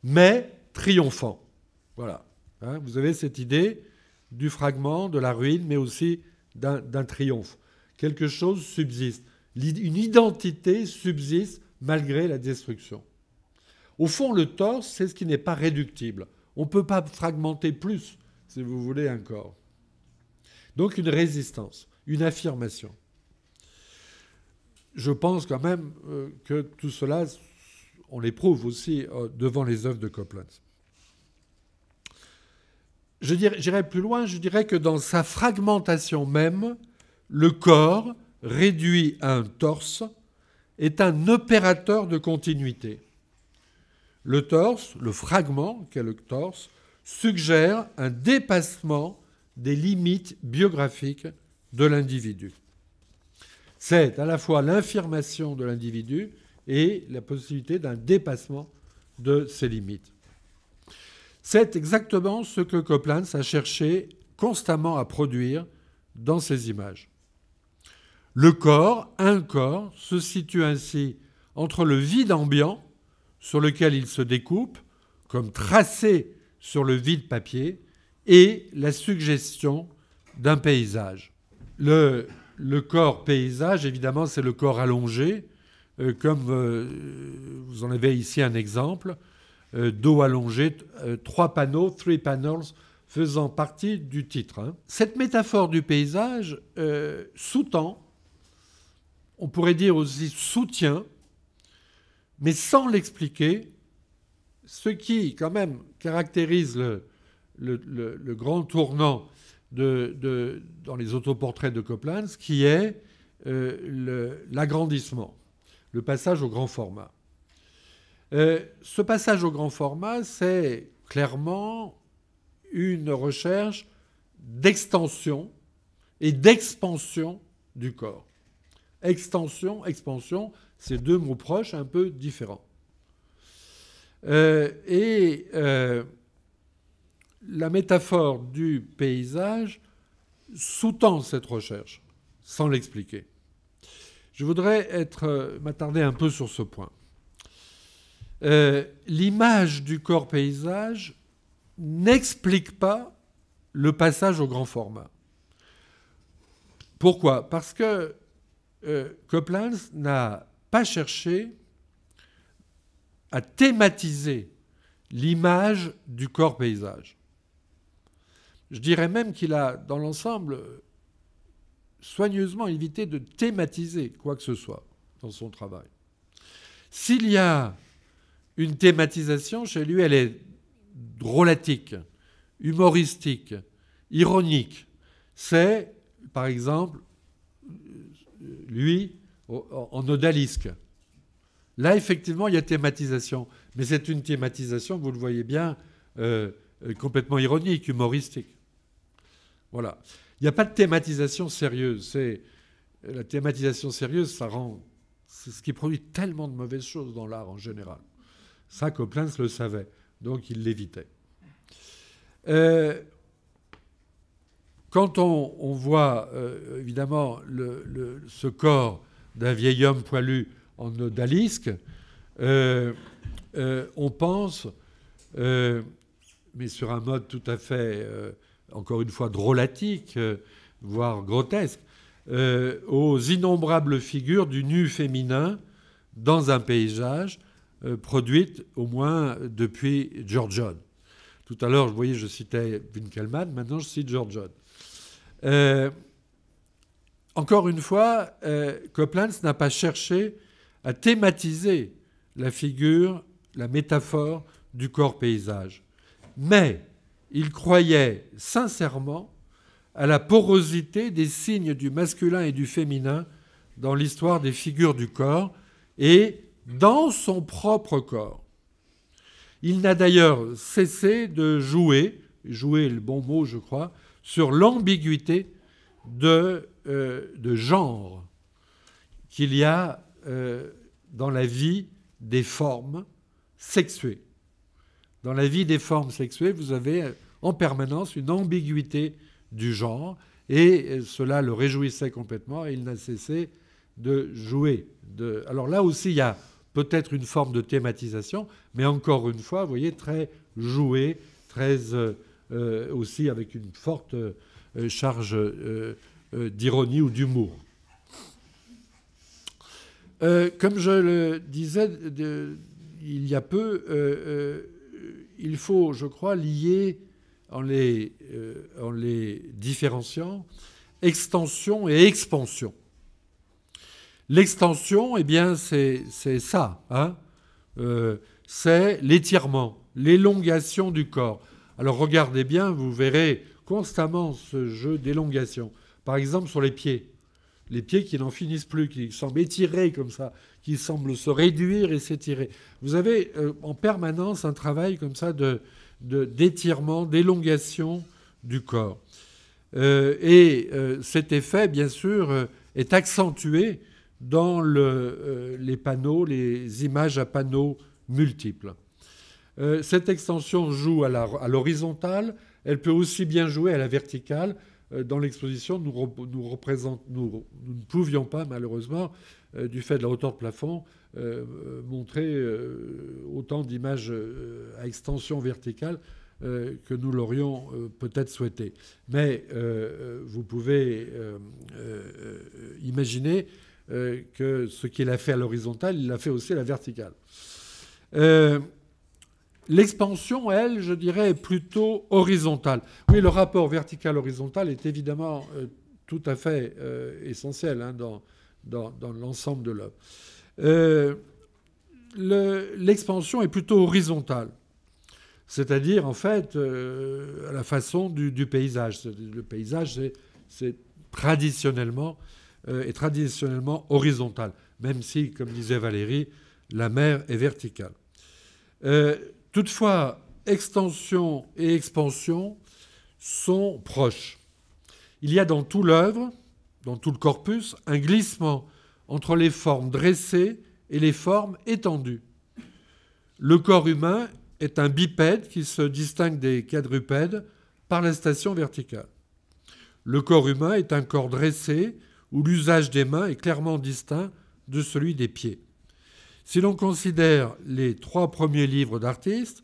mais triomphant. Voilà. Hein, vous avez cette idée du fragment, de la ruine, mais aussi d'un triomphe. Quelque chose subsiste. Une identité subsiste malgré la destruction. Au fond, le torse, c'est ce qui n'est pas réductible. On ne peut pas fragmenter plus, si vous voulez, un corps. Donc une résistance, une affirmation. Je pense quand même que tout cela, on l'éprouve aussi devant les œuvres de Copeland. J'irai plus loin, je dirais que dans sa fragmentation même, le corps, réduit à un torse, est un opérateur de continuité. Le torse, le fragment qu'est le torse, suggère un dépassement des limites biographiques de l'individu. C'est à la fois l'affirmation de l'individu et la possibilité d'un dépassement de ses limites. C'est exactement ce que Copeland a cherché constamment à produire dans ses images. Le corps, un corps, se situe ainsi entre le vide ambiant sur lequel il se découpe, comme tracé sur le vide papier, et la suggestion d'un paysage. Le corps paysage, évidemment, c'est le corps allongé, comme vous en avez ici un exemple, dos allongé, 3 panneaux, 3 panels, faisant partie du titre. Hein. Cette métaphore du paysage sous-tend, on pourrait dire aussi soutient, mais sans l'expliquer, ce qui, quand même, caractérise le grand tournant dans les autoportraits de Copeland, qui est l'agrandissement, le passage au grand format. Ce passage au grand format, c'est clairement une recherche d'extension et d'expansion du corps. Extension, expansion, c'est deux mots proches un peu différents. La métaphore du paysage sous-tend cette recherche, sans l'expliquer. Je voudrais m'attarder un peu sur ce point. L'image du corps paysage n'explique pas le passage au grand format. Pourquoi ? Parce que Coplans n'a pas cherché à thématiser l'image du corps paysage. Je dirais même qu'il a, dans l'ensemble, soigneusement évité de thématiser quoi que ce soit dans son travail. S'il y a une thématisation, chez lui, elle est drôlatique, humoristique, ironique. C'est, par exemple, lui, en odalisque. Là, effectivement, il y a thématisation. Mais c'est une thématisation, vous le voyez bien, complètement ironique, humoristique. Voilà. Il n'y a pas de thématisation sérieuse. La thématisation sérieuse, c'est ce qui produit tellement de mauvaises choses dans l'art en général. Ça, Coplans le savait. Donc, il l'évitait. Quand on voit, évidemment, ce corps d'un vieil homme poilu en odalisque, on pense, mais sur un mode tout à fait, encore une fois, drôlatique, voire grotesque, aux innombrables figures du nu féminin dans un paysage, produite au moins depuis Giorgione. Tout à l'heure, vous voyez, je citais Winkelmann, maintenant je cite Giorgione. Encore une fois, Coplans n'a pas cherché à thématiser la figure, la métaphore du corps paysage. Mais il croyait sincèrement à la porosité des signes du masculin et du féminin dans l'histoire des figures du corps et dans son propre corps. Il n'a d'ailleurs cessé de jouer le bon mot je crois, sur l'ambiguïté de genre qu'il y a dans la vie des formes sexuées. Dans la vie des formes sexuées, vous avez en permanence une ambiguïté du genre, et cela le réjouissait complètement, et il n'a cessé de jouer. Alors là aussi, il y a peut-être une forme de thématisation, mais encore une fois, vous voyez, très joué, très aussi avec une forte charge d'ironie ou d'humour. Comme je le disais il y a peu, il faut, je crois, lier en les différenciant extension et expansion. L'extension, eh bien, c'est ça. Hein, c'est l'étirement, l'élongation du corps. Alors regardez bien, vous verrez constamment ce jeu d'élongation. Par exemple, sur les pieds. Les pieds qui n'en finissent plus, qui semblent étirés comme ça, qui semblent se réduire et s'étirer. Vous avez en permanence un travail comme ça d'étirement, d'élongation du corps. Et cet effet, bien sûr, est accentué dans les panneaux, les images à panneaux multiples. Cette extension joue à l'horizontale, elle peut aussi bien jouer à la verticale. Dans l'exposition, nous ne pouvions pas, malheureusement, du fait de la hauteur de plafond, montrer autant d'images à extension verticale que nous l'aurions peut-être souhaité. Mais vous pouvez imaginer que ce qu'il a fait à l'horizontale, il l'a fait aussi à la verticale. L'expansion, elle, je dirais, est plutôt horizontale. Oui, le rapport vertical-horizontal est évidemment tout à fait essentiel hein, dans l'ensemble de l'œuvre. L'expansion est plutôt horizontale, c'est-à-dire, en fait, à la façon du paysage. Le paysage, c'est traditionnellement horizontal, même si, comme disait Valérie, la mer est verticale. Toutefois, extension et expansion sont proches. Il y a dans toute l'œuvre, dans tout le corpus, un glissement entre les formes dressées et les formes étendues. Le corps humain est un bipède qui se distingue des quadrupèdes par la station verticale. Le corps humain est un corps dressé où l'usage des mains est clairement distinct de celui des pieds. Si l'on considère les 3 premiers livres d'artistes,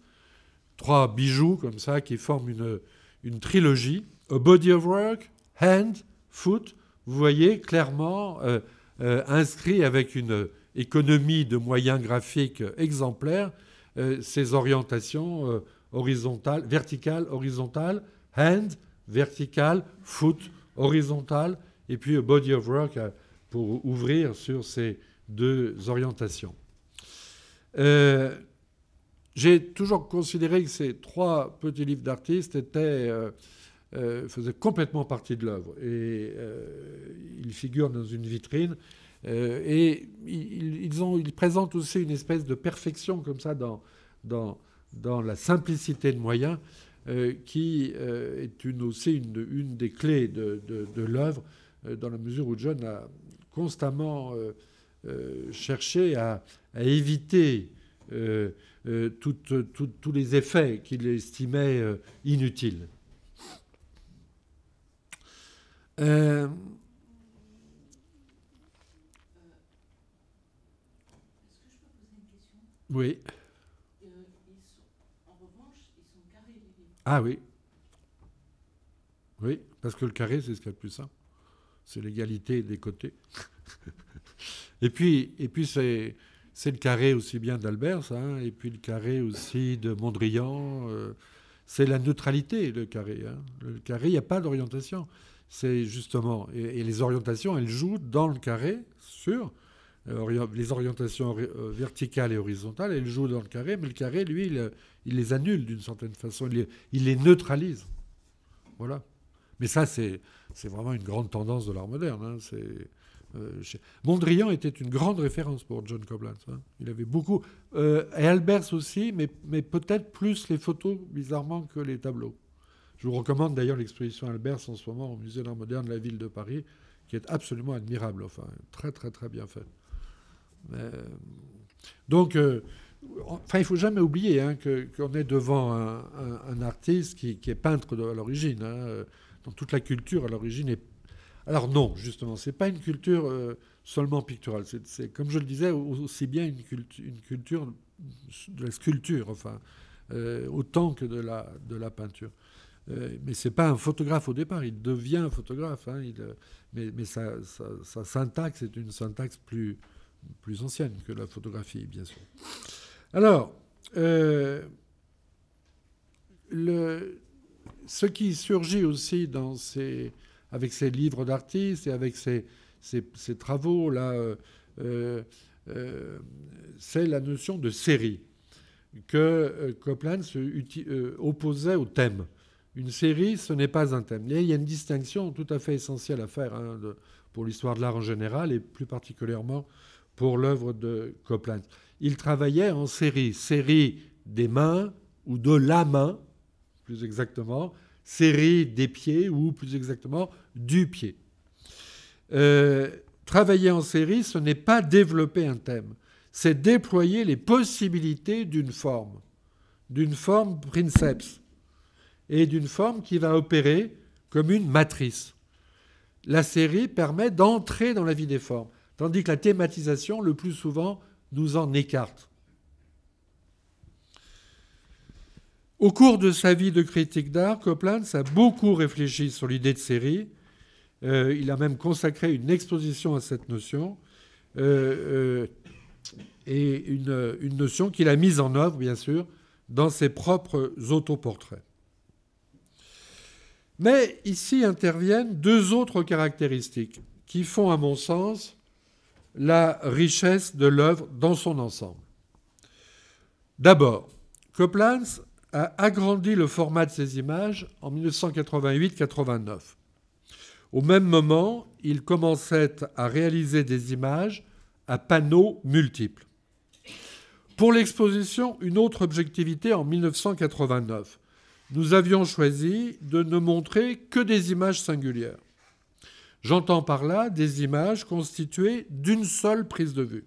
3 bijoux comme ça qui forment une trilogie, A Body of Work, Hand, Foot, vous voyez clairement inscrit avec une économie de moyens graphiques exemplaires ces orientations horizontales, verticales, horizontales, Hand, vertical, Foot, horizontal, et puis A Body of Work pour ouvrir sur ces 2 orientations. J'ai toujours considéré que ces 3 petits livres d'artistes faisaient complètement partie de l'œuvre. Et ils figurent dans une vitrine. Et ils présentent aussi une espèce de perfection comme ça dans la simplicité de moyens qui est aussi une des clés de l'œuvre, dans la mesure où John a constamment cherché à éviter tous les effets qu'il estimait inutiles. Est-ce que je peux poser une question? Oui. En revanche, ils sont carrés, les livres. Ah oui. Oui, parce que le carré, c'est ce qu'il y a de plus simple. C'est l'égalité des côtés. et puis c'est le carré aussi bien d'Albers, hein, et puis le carré aussi de Mondrian. C'est la neutralité, le carré. Hein. Le carré, il n'y a pas d'orientation. C'est justement... Et les orientations, elles jouent dans le carré sur... les orientations verticales et horizontales, elles jouent dans le carré, mais le carré, lui, il les annule d'une certaine façon. Il les neutralise. Voilà. Mais ça, c'est vraiment une grande tendance de l'art moderne. Hein. Mondrian était une grande référence pour John Coblenz. Hein. Il avait beaucoup... et Albers aussi, mais peut-être plus les photos, bizarrement, que les tableaux. Je vous recommande d'ailleurs l'exposition Albers en ce moment au Musée d'art moderne de la ville de Paris, qui est absolument admirable. Enfin, très, très, très bien fait. Donc, il ne faut jamais oublier hein, qu'on est devant un artiste qui est peintre à l'origine. Hein. Dans toute la culture, à l'origine, alors non, justement, ce n'est pas une culture seulement picturale. C'est, comme je le disais, aussi bien une culture de la sculpture, enfin, autant que de la peinture. Mais ce n'est pas un photographe au départ, il devient un photographe. Hein, mais sa syntaxe est une syntaxe plus ancienne que la photographie, bien sûr. Alors, ce qui surgit aussi avec ces livres d'artistes et avec ces travaux-là, c'est la notion de série que Coblenz opposait au thème. Une série, ce n'est pas un thème. Et il y a une distinction tout à fait essentielle à faire hein, pour l'histoire de l'art en général et plus particulièrement pour l'œuvre de Coblenz. Il travaillait en série. Série des mains ou de la main, plus exactement. Série des pieds ou plus exactement du pied. Travailler en série, ce n'est pas développer un thème. C'est déployer les possibilités d'une forme princeps, et d'une forme qui va opérer comme une matrice. La série permet d'entrer dans la vie des formes, tandis que la thématisation, le plus souvent, nous en écarte. Au cours de sa vie de critique d'art, Coblenz a beaucoup réfléchi sur l'idée de série. Il a même consacré une exposition à cette notion, et une notion qu'il a mise en œuvre, bien sûr, dans ses propres autoportraits. Mais ici interviennent 2 autres caractéristiques qui font, à mon sens, la richesse de l'œuvre dans son ensemble. D'abord, Coblenz a agrandi le format de ses images en 1988-89. Au même moment, il commençait à réaliser des images à panneaux multiples. Pour l'exposition, une autre objectivité en 1989. Nous avions choisi de ne montrer que des images singulières. J'entends par là des images constituées d'une seule prise de vue.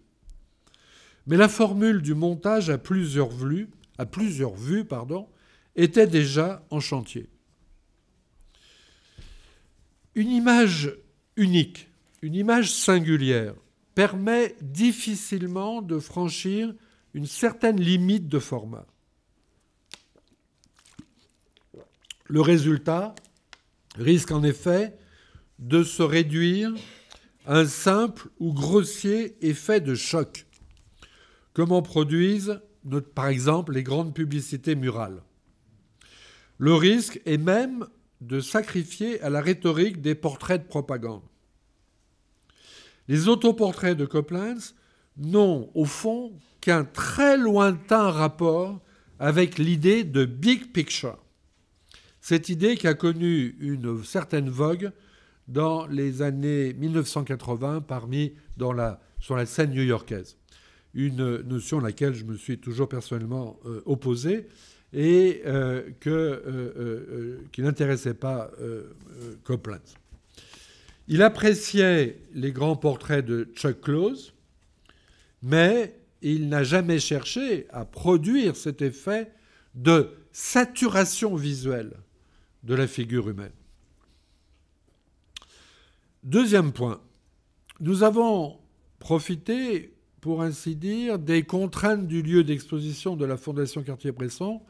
Mais la formule du montage à plusieurs vues, était déjà en chantier. Une image unique une image singulière permet difficilement de franchir une certaine limite de format. Le résultat risque en effet de se réduire à un simple ou grossier effet de choc, comme en produisent par exemple les grandes publicités murales. Le risque est même de sacrifier à la rhétorique des portraits de propagande. Les autoportraits de Copeland n'ont au fond qu'un très lointain rapport avec l'idée de big picture. Cette idée qui a connu une certaine vogue dans les années 1980 sur la scène new-yorkaise. Une notion à laquelle je me suis toujours personnellement opposé et qui n'intéressait pas Copeland. Il appréciait les grands portraits de Chuck Close, mais il n'a jamais cherché à produire cet effet de saturation visuelle de la figure humaine. Deuxième point, nous avons profité, pour ainsi dire, des contraintes du lieu d'exposition de la Fondation Cartier-Bresson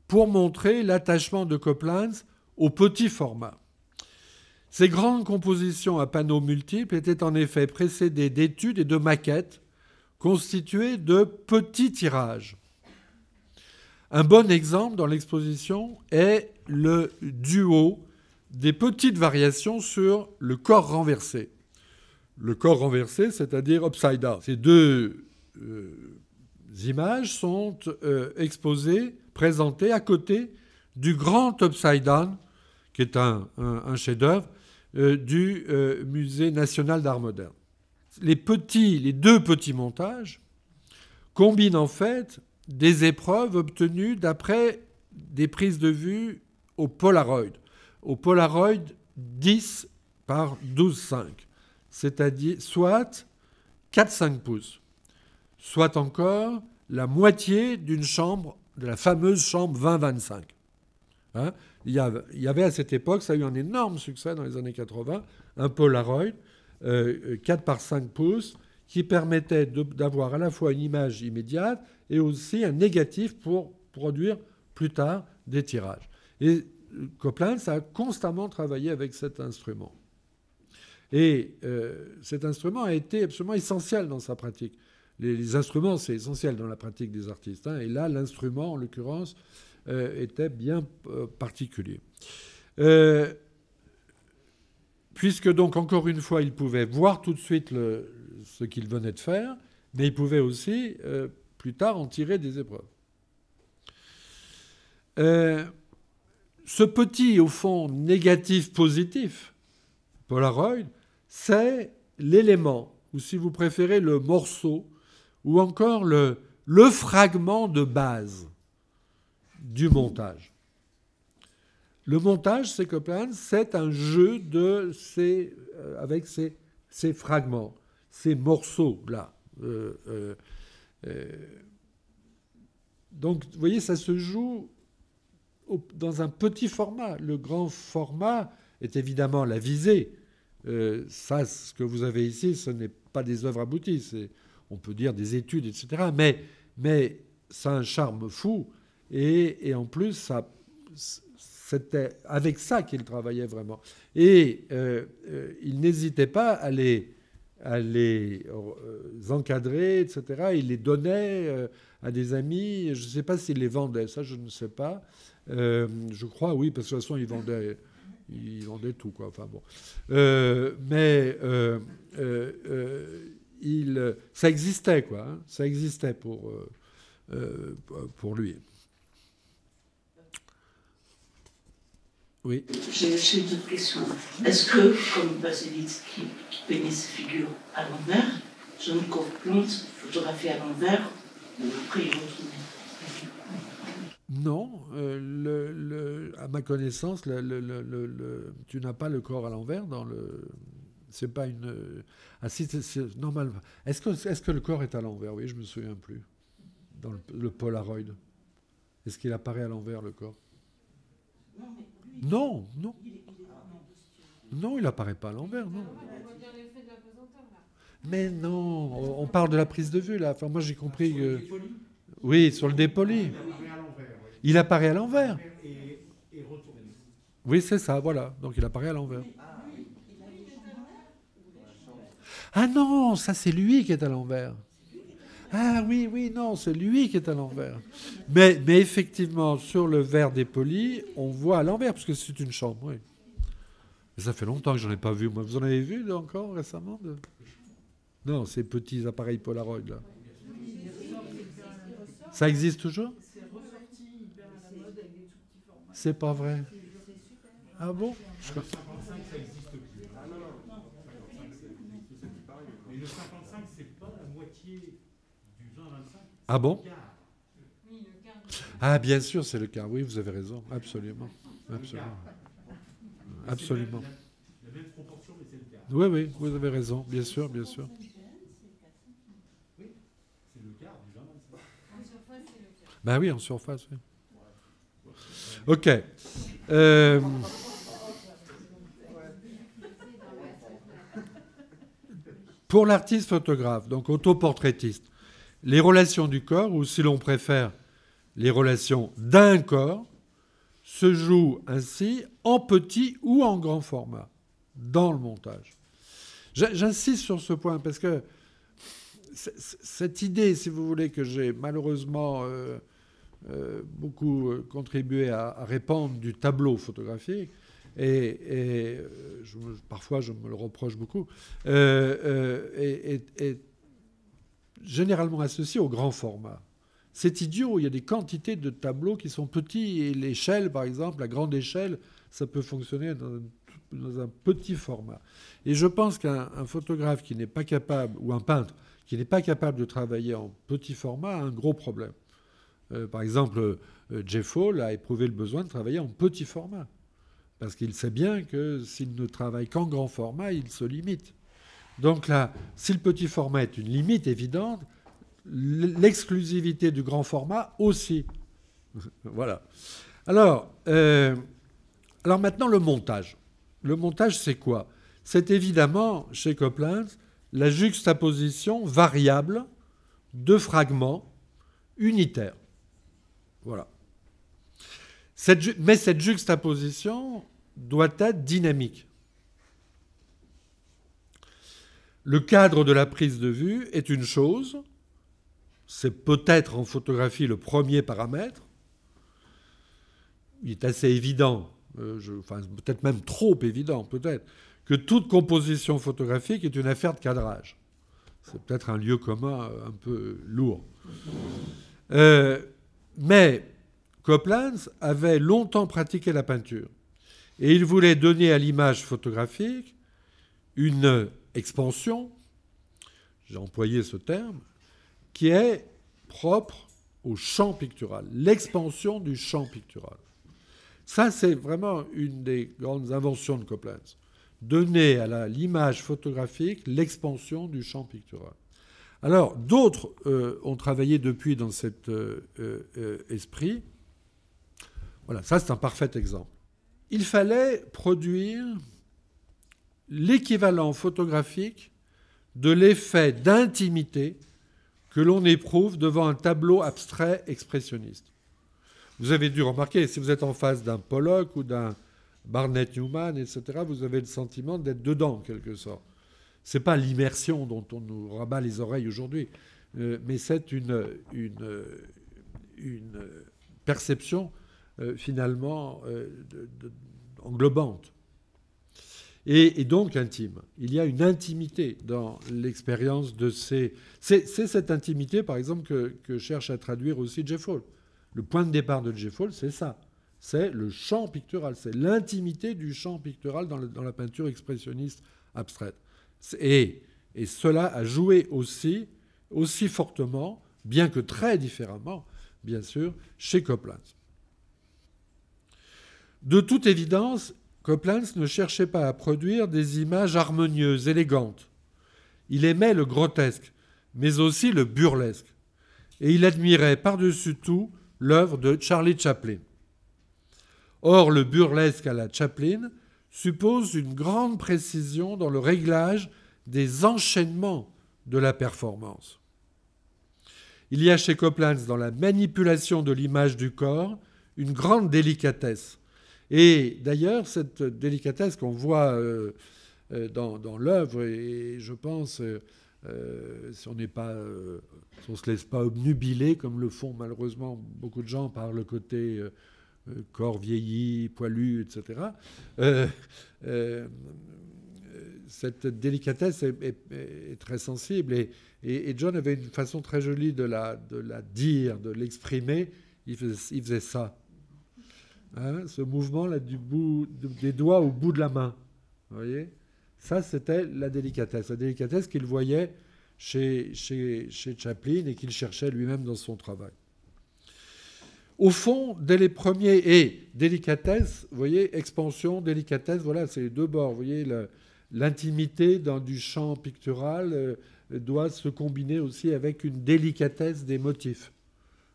pour montrer l'attachement de Copeland au petit format. Ces grandes compositions à panneaux multiples étaient en effet précédées d'études et de maquettes constituées de petits tirages. Un bon exemple dans l'exposition est le duo des petites variations sur le corps renversé. Le corps renversé, c'est-à-dire upside down. Ces deux images sont exposées, présentées à côté du grand upside down, qui est un chef-d'œuvre, du Musée national d'art moderne. Les deux petits montages combinent en fait des épreuves obtenues d'après des prises de vue au Polaroid 10 par 12,5, c'est-à-dire soit 4-5 pouces, soit encore la moitié d'une chambre, de la fameuse chambre 20-25. Hein, il y avait à cette époque, ça a eu un énorme succès dans les années 80, un Polaroid 4 par 5 pouces qui permettait d'avoir à la fois une image immédiate et aussi un négatif pour produire plus tard des tirages. Et Copeland a constamment travaillé avec cet instrument. Et cet instrument a été absolument essentiel dans sa pratique. Les instruments, c'est essentiel dans la pratique des artistes. Hein, et là, l'instrument, en l'occurrence, était bien particulier. Puisque donc, encore une fois, il pouvait voir tout de suite ce qu'il venait de faire, mais il pouvait aussi, plus tard, en tirer des épreuves. Ce petit, au fond, négatif-positif, Polaroid, c'est l'élément, ou si vous préférez, le morceau, ou encore le fragment de base du montage. Le montage, c'est Copeland, c'est un jeu avec ces fragments, ces morceaux-là. Donc, vous voyez, ça se joue dans un petit format. Le grand format est évidemment la visée. Ça, ce que vous avez ici, ce n'est pas des œuvres abouties. On peut dire des études, etc. Mais ça a un charme fou. Et en plus, c'était avec ça qu'il travaillait vraiment. Et il n'hésitait pas à les encadrer, etc. Il les donnait à des amis. Je ne sais pas s'il les vendait, ça je ne sais pas. Je crois, oui, parce que de toute façon, il vendait tout, quoi. Enfin, bon. Ça existait, quoi. Hein. Ça existait pour lui. Oui. J'ai une autre question. Est-ce que, comme Baselitz qui peignait ses figures à l'envers, John Copeland photographiait à l'envers, après il retournait? Non, à ma connaissance, tu n'as pas le corps à l'envers dans le. C'est pas une. Ah si, c'est normal. Est-ce que le corps est à l'envers? Oui, je me souviens plus. Dans le Polaroid, est-ce qu'il apparaît à l'envers le corps? Non, mais lui, non. Il est Non, il apparaît pas à l'envers, non. On va dire l'effet de la Mais non, on parle de la prise de vue, là. Enfin, moi, j'ai compris que... Oui, sur le dépoli. Il apparaît à l'envers. Oui, c'est ça, voilà. Donc, il apparaît à l'envers. Ah non, ça, c'est lui qui est à l'envers. Ah oui, oui, non, c'est lui qui est à l'envers. Mais effectivement, sur le verre dépoli, on voit à l'envers, parce que c'est une chambre, oui. Mais ça fait longtemps que je n'en ai pas vu. Moi, vous en avez vu encore récemment Non, ces petits appareils Polaroid, là. Ça existe toujours? C'est pas vrai. Ah bon? Le 55, ça existe plus. Ah non, non. Mais le 55, c'est pas la moitié du 20-25. Ah bon? Ah, bien sûr, c'est le cas. Oui, vous avez raison. Absolument. Absolument. Absolument. La même proportion, mais c'est le quart. Oui, oui, vous avez raison. Bien sûr, bien sûr. Oui, c'est le quart du 20-25. En surface, c'est le quart. Ben oui, en surface, oui. OK. Pour l'artiste photographe, donc autoportraitiste, les relations du corps, ou si l'on préfère, les relations d'un corps, se jouent ainsi en petit ou en grand format, dans le montage. J'insiste sur ce point parce que cette idée, si vous voulez, que j'ai malheureusement beaucoup contribué à répandre du tableau photographique, et parfois je me le reproche beaucoup, est généralement associé au grand format. C'est idiot, il y a des quantités de tableaux qui sont petits, et l'échelle, par exemple, la grande échelle, ça peut fonctionner dans un petit format. Et je pense qu'un photographe qui n'est pas capable, ou un peintre qui n'est pas capable de travailler en petit format, a un gros problème. Par exemple, Jeff Hall a éprouvé le besoin de travailler en petit format. Parce qu'il sait bien que s'il ne travaille qu'en grand format, il se limite. Donc là, si le petit format est une limite évidente, l'exclusivité du grand format aussi. Voilà. Alors maintenant, le montage. Le montage, c'est quoi? C'est évidemment, chez Copeland, la juxtaposition variable de fragments unitaires. Voilà. Mais cette juxtaposition doit être dynamique. Le cadre de la prise de vue est une chose, c'est peut-être en photographie le premier paramètre. Il est assez évident, peut-être même trop évident, peut-être, que toute composition photographique est une affaire de cadrage. C'est peut-être un lieu commun un peu lourd. Mais Copeland avait longtemps pratiqué la peinture. Et il voulait donner à l'image photographique une expansion, j'ai employé ce terme, qui est propre au champ pictural, l'expansion du champ pictural. Ça, c'est vraiment une des grandes inventions de Copeland. Donner à l'image photographique l'expansion du champ pictural. Alors, d'autres ont travaillé depuis dans cet esprit. Voilà, ça, c'est un parfait exemple. Il fallait produire l'équivalent photographique de l'effet d'intimité que l'on éprouve devant un tableau abstrait expressionniste. Vous avez dû remarquer, si vous êtes en face d'un Pollock ou d'un Barnett Newman, etc., vous avez le sentiment d'être dedans, en quelque sorte. Ce n'est pas l'immersion dont on nous rabat les oreilles aujourd'hui, mais c'est une perception finalement englobante. Et donc intime. Il y a une intimité dans l'expérience de ces... C'est cette intimité, par exemple, que cherche à traduire aussi Jeff Hall. Le point de départ de Jeff Hall, c'est ça. C'est le champ pictural. C'est l'intimité du champ pictural dans la peinture expressionniste abstraite. Et cela a joué aussi fortement, bien que très différemment, bien sûr, chez Copeland. De toute évidence, Copeland ne cherchait pas à produire des images harmonieuses, élégantes. Il aimait le grotesque, mais aussi le burlesque. Et il admirait par-dessus tout l'œuvre de Charlie Chaplin. Or, le burlesque à la Chaplin suppose une grande précision dans le réglage des enchaînements de la performance. Il y a chez Copland, dans la manipulation de l'image du corps, une grande délicatesse. Et d'ailleurs, cette délicatesse qu'on voit dans l'œuvre, et je pense, si on ne se laisse pas obnubiler, comme le font malheureusement beaucoup de gens par le côté corps vieilli, poilu, etc., cette délicatesse est très sensible. Et John avait une façon très jolie de la dire, de l'exprimer. Il faisait ça. Hein, ce mouvement-là des doigts au bout de la main. Vous voyez ? Ça, c'était la délicatesse. La délicatesse qu'il voyait chez Chaplin et qu'il cherchait lui-même dans son travail. Au fond, dès les premiers... Et délicatesse, vous voyez, expansion, délicatesse, voilà, c'est les deux bords. Vous voyez, l'intimité du champ pictural doit se combiner aussi avec une délicatesse des motifs.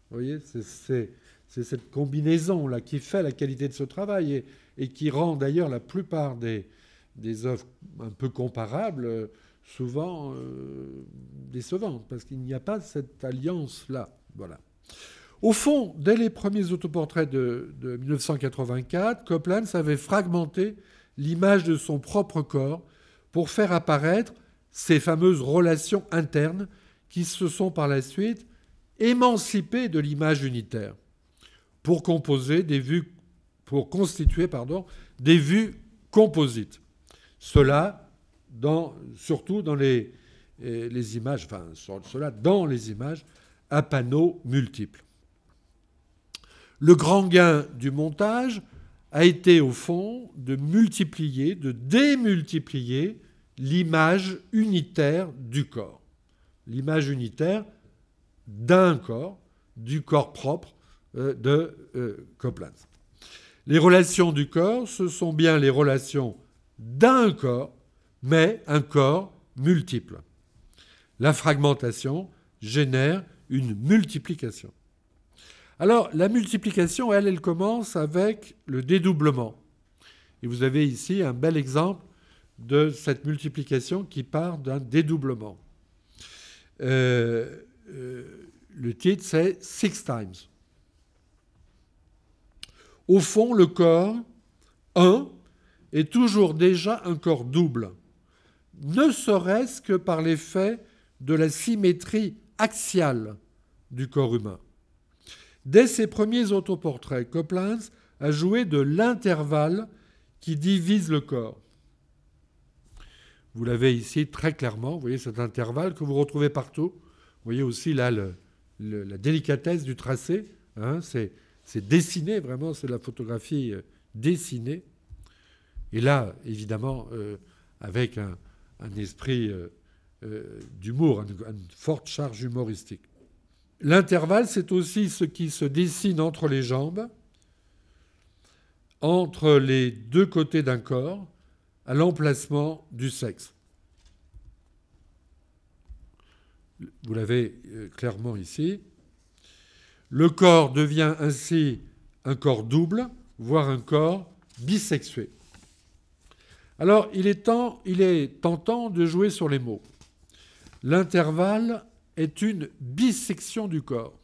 Vous voyez, c'est cette combinaison-là qui fait la qualité de ce travail et qui rend d'ailleurs la plupart des œuvres un peu comparables souvent décevantes, parce qu'il n'y a pas cette alliance-là. Voilà. Au fond, dès les premiers autoportraits de 1984, Copland avait fragmenté l'image de son propre corps pour faire apparaître ces fameuses relations internes qui se sont par la suite émancipées de l'image unitaire pour constituer des vues composites. Cela surtout dans les images, enfin cela dans les images à panneaux multiples. Le grand gain du montage a été au fond de démultiplier l'image unitaire du corps. L'image unitaire d'un corps, du corps propre de Copland. Les relations du corps, ce sont bien les relations d'un corps, mais un corps multiple. La fragmentation génère une multiplication. Alors, la multiplication, elle commence avec le dédoublement. Et vous avez ici un bel exemple de cette multiplication qui part d'un dédoublement. Le titre, c'est « Six Times ». Au fond, le corps, un, est toujours déjà un corps double, ne serait-ce que par l'effet de la symétrie axiale du corps humain. Dès ses premiers autoportraits, Copland a joué de l'intervalle qui divise le corps. Vous l'avez ici très clairement, vous voyez cet intervalle que vous retrouvez partout. Vous voyez aussi là la délicatesse du tracé, hein, c'est dessiné vraiment, c'est la photographie dessinée. Et là, évidemment, avec un esprit d'humour, une forte charge humoristique. L'intervalle, c'est aussi ce qui se dessine entre les jambes, entre les deux côtés d'un corps, à l'emplacement du sexe. Vous l'avez clairement ici. Le corps devient ainsi un corps double, voire un corps bisexué. Alors, il est tentant de jouer sur les mots. L'intervalle est une bisection du corps,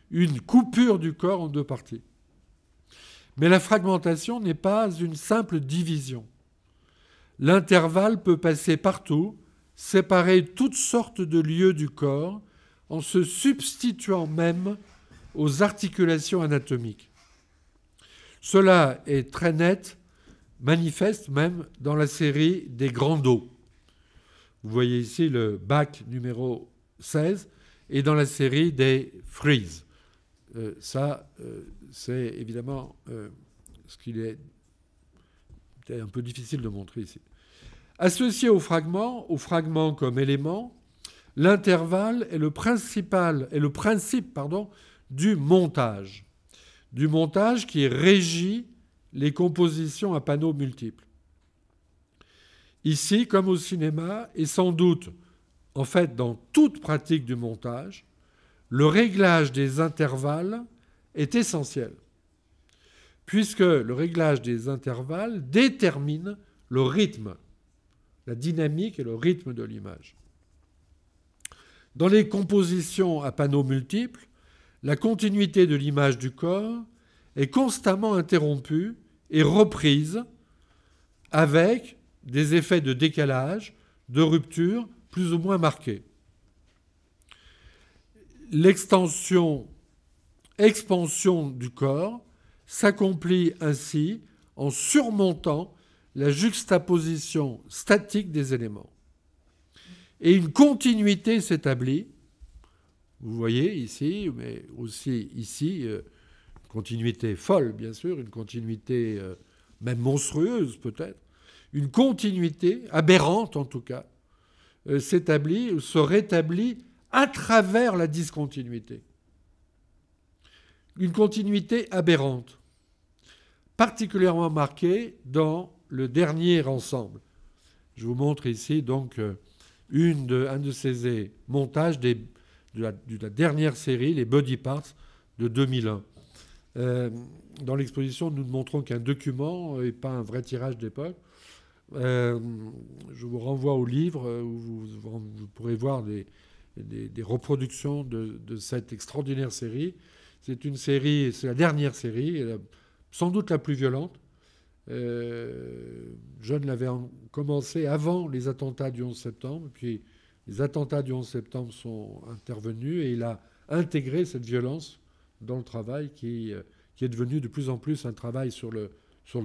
une coupure du corps en deux parties. Mais la fragmentation n'est pas une simple division. L'intervalle peut passer partout, séparer toutes sortes de lieux du corps, en se substituant même aux articulations anatomiques. Cela est très net, manifeste même dans la série des grands dos. Vous voyez ici le bac numéro 16 et dans la série des frises. C'est évidemment ce qu'il est un peu difficile de montrer ici. Associé au fragment comme élément, l'intervalle est le principe du montage qui régit les compositions à panneaux multiples. Ici, comme au cinéma, et sans doute, en fait, dans toute pratique du montage, le réglage des intervalles est essentiel, puisque le réglage des intervalles détermine le rythme, la dynamique et le rythme de l'image. Dans les compositions à panneaux multiples, la continuité de l'image du corps est constamment interrompue et reprise avec des effets de décalage, de rupture plus ou moins marqués. L'extension-expansion du corps s'accomplit ainsi en surmontant la juxtaposition statique des éléments. Et une continuité s'établit, vous voyez ici, mais aussi ici, une continuité folle, bien sûr, une continuité même monstrueuse peut-être, une continuité, aberrante en tout cas, s'établit, se rétablit à travers la discontinuité. Une continuité aberrante, particulièrement marquée dans le dernier ensemble. Je vous montre ici donc un de ces montages de la dernière série, les Body Parts de 2001. Dans l'exposition, nous ne montrons qu'un document et pas un vrai tirage d'époque. Je vous renvoie au livre où vous pourrez voir des reproductions de cette extraordinaire série. C'est une série, c'est la dernière série, sans doute la plus violente. John l'avait commencé avant les attentats du 11 septembre, puis les attentats du 11 septembre sont intervenus et il a intégré cette violence dans le travail qui est devenu de plus en plus un travail sur le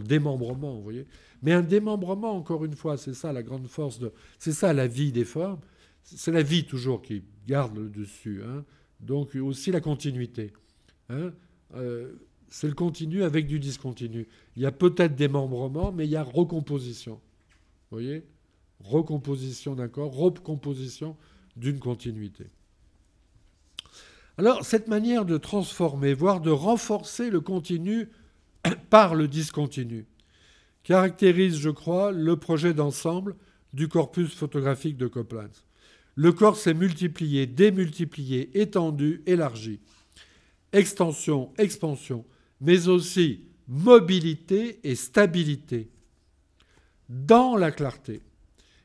démembrement, vous voyez. Mais un démembrement, encore une fois, c'est ça la grande force, c'est ça la vie des formes, c'est la vie toujours qui garde le dessus, hein. Donc aussi la continuité. Hein. C'est le continu avec du discontinu. Il y a peut-être démembrement, mais il y a recomposition. Vous voyez ? Recomposition d'un corps, recomposition d'une continuité. Alors, cette manière de transformer, voire de renforcer le continu par le discontinu, caractérise, je crois, le projet d'ensemble du corpus photographique de Copeland. Le corps s'est multiplié, démultiplié, étendu, élargi. Extension, expansion, mais aussi mobilité et stabilité dans la clarté.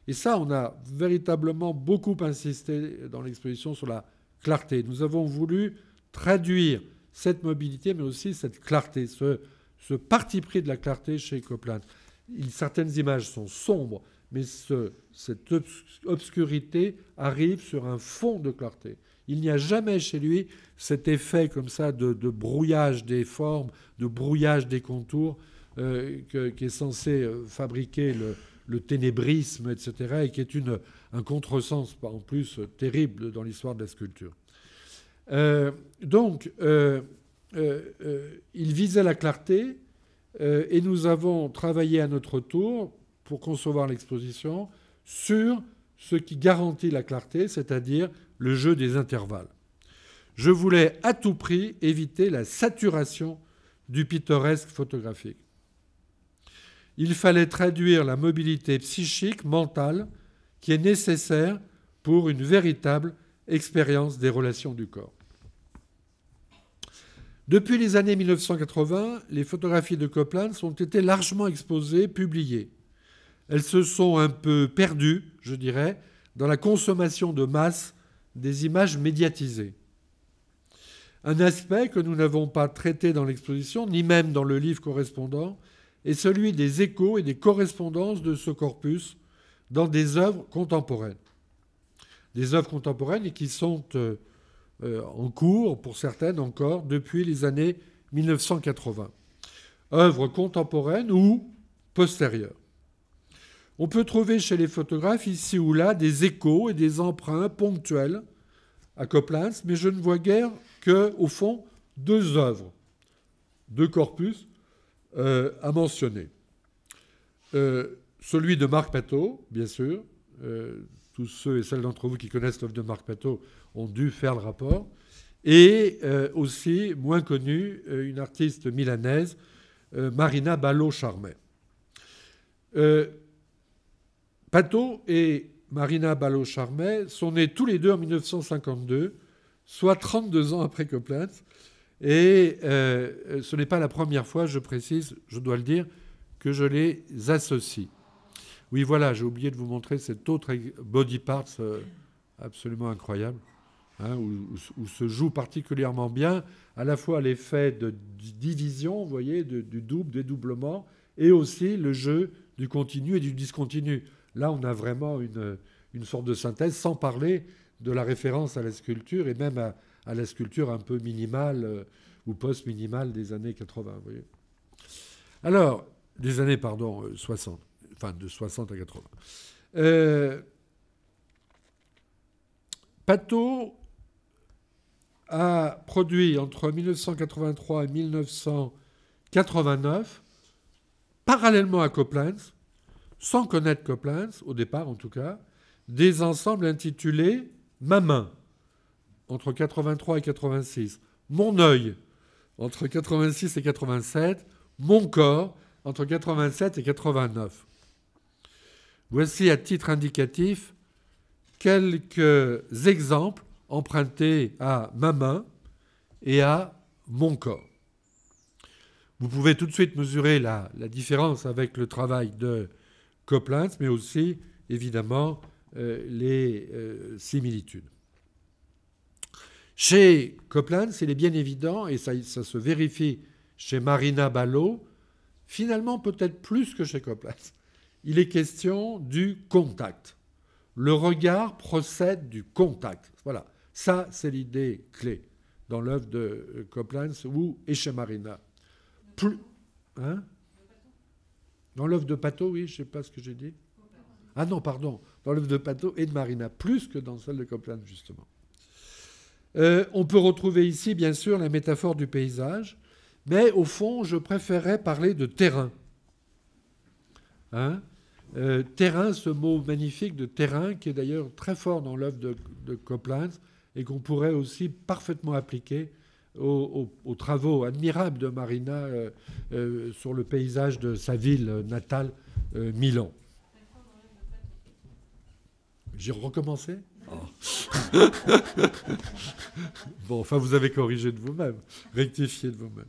Et ça, on a véritablement beaucoup insisté dans l'exposition sur la clarté. Nous avons voulu traduire cette mobilité, mais aussi cette clarté, ce parti pris de la clarté chez Copeland. Certaines images sont sombres, mais cette obscurité arrive sur un fond de clarté. Il n'y a jamais chez lui cet effet comme ça de brouillage des formes, de brouillage des contours qui est censé fabriquer le ténébrisme, etc., et qui est un contresens en plus terrible dans l'histoire de la sculpture. Donc, il visait la clarté et nous avons travaillé à notre tour pour concevoir l'exposition sur ce qui garantit la clarté, c'est-à-dire le jeu des intervalles. Je voulais à tout prix éviter la saturation du pittoresque photographique. Il fallait traduire la mobilité psychique, mentale, qui est nécessaire pour une véritable expérience des relations du corps. Depuis les années 1980, les photographies de Copeland ont été largement exposées, publiées. Elles se sont un peu perdues, je dirais, dans la consommation de masse des images médiatisées. Un aspect que nous n'avons pas traité dans l'exposition, ni même dans le livre correspondant, est celui des échos et des correspondances de ce corpus dans des œuvres contemporaines. Des œuvres contemporaines qui sont en cours, pour certaines encore, depuis les années 1980. Œuvres contemporaines ou postérieures. On peut trouver chez les photographes, ici ou là, des échos et des emprunts ponctuels à Copeland, mais je ne vois guère qu'au fond, deux œuvres, deux corpus à mentionner. Celui de Marc Pateau, bien sûr. Tous ceux et celles d'entre vous qui connaissent l'œuvre de Marc Pateau ont dû faire le rapport. Et aussi, moins connue, une artiste milanaise, Marina Ballot-Charmet. Pateau et Marina Ballot-Charmet sont nés tous les deux en 1952, soit 32 ans après Copeland. Et ce n'est pas la première fois, je précise, je dois le dire, que je les associe. Oui, voilà, j'ai oublié de vous montrer cet autre body parts absolument incroyable. hein, où se joue particulièrement bien à la fois l'effet de division, vous voyez, du double, dédoublement, et aussi le jeu du continu et du discontinu. Là, on a vraiment une sorte de synthèse, sans parler de la référence à la sculpture, et même à la sculpture un peu minimale ou post-minimale des années 80. Vous voyez. Alors, des années, 60, enfin de 60 à 80. Pato a produit entre 1983 et 1989, parallèlement à Coplens, sans connaître Coplens, au départ en tout cas, des ensembles intitulés Ma main, entre 83 et 86, Mon œil, entre 86 et 87, Mon corps, entre 87 et 89. Voici à titre indicatif quelques exemples empruntés à Ma main et à Mon corps. Vous pouvez tout de suite mesurer la différence avec le travail de Coplens, mais aussi, évidemment, les similitudes. Chez Coplens, il est bien évident, et ça se vérifie chez Marina Ballo, finalement peut-être plus que chez Coplens, il est question du contact. Le regard procède du contact. Voilà, ça c'est l'idée clé dans l'œuvre de Coplens et chez Marina. Hein? Dans l'œuvre de Pato, oui, je ne sais pas ce que j'ai dit. Ah non, pardon, dans l'œuvre de Pato et de Marina, plus que dans celle de Coplens, justement. On peut retrouver ici, bien sûr, la métaphore du paysage, mais au fond, je préférerais parler de terrain. Hein? Terrain, ce mot magnifique de terrain, qui est d'ailleurs très fort dans l'œuvre de Coplens, et qu'on pourrait aussi parfaitement appliquer aux travaux admirables de Marina sur le paysage de sa ville natale, Milan. J'ai recommencé ? Oh. Bon, enfin, vous avez corrigé de vous-même, rectifié de vous-même.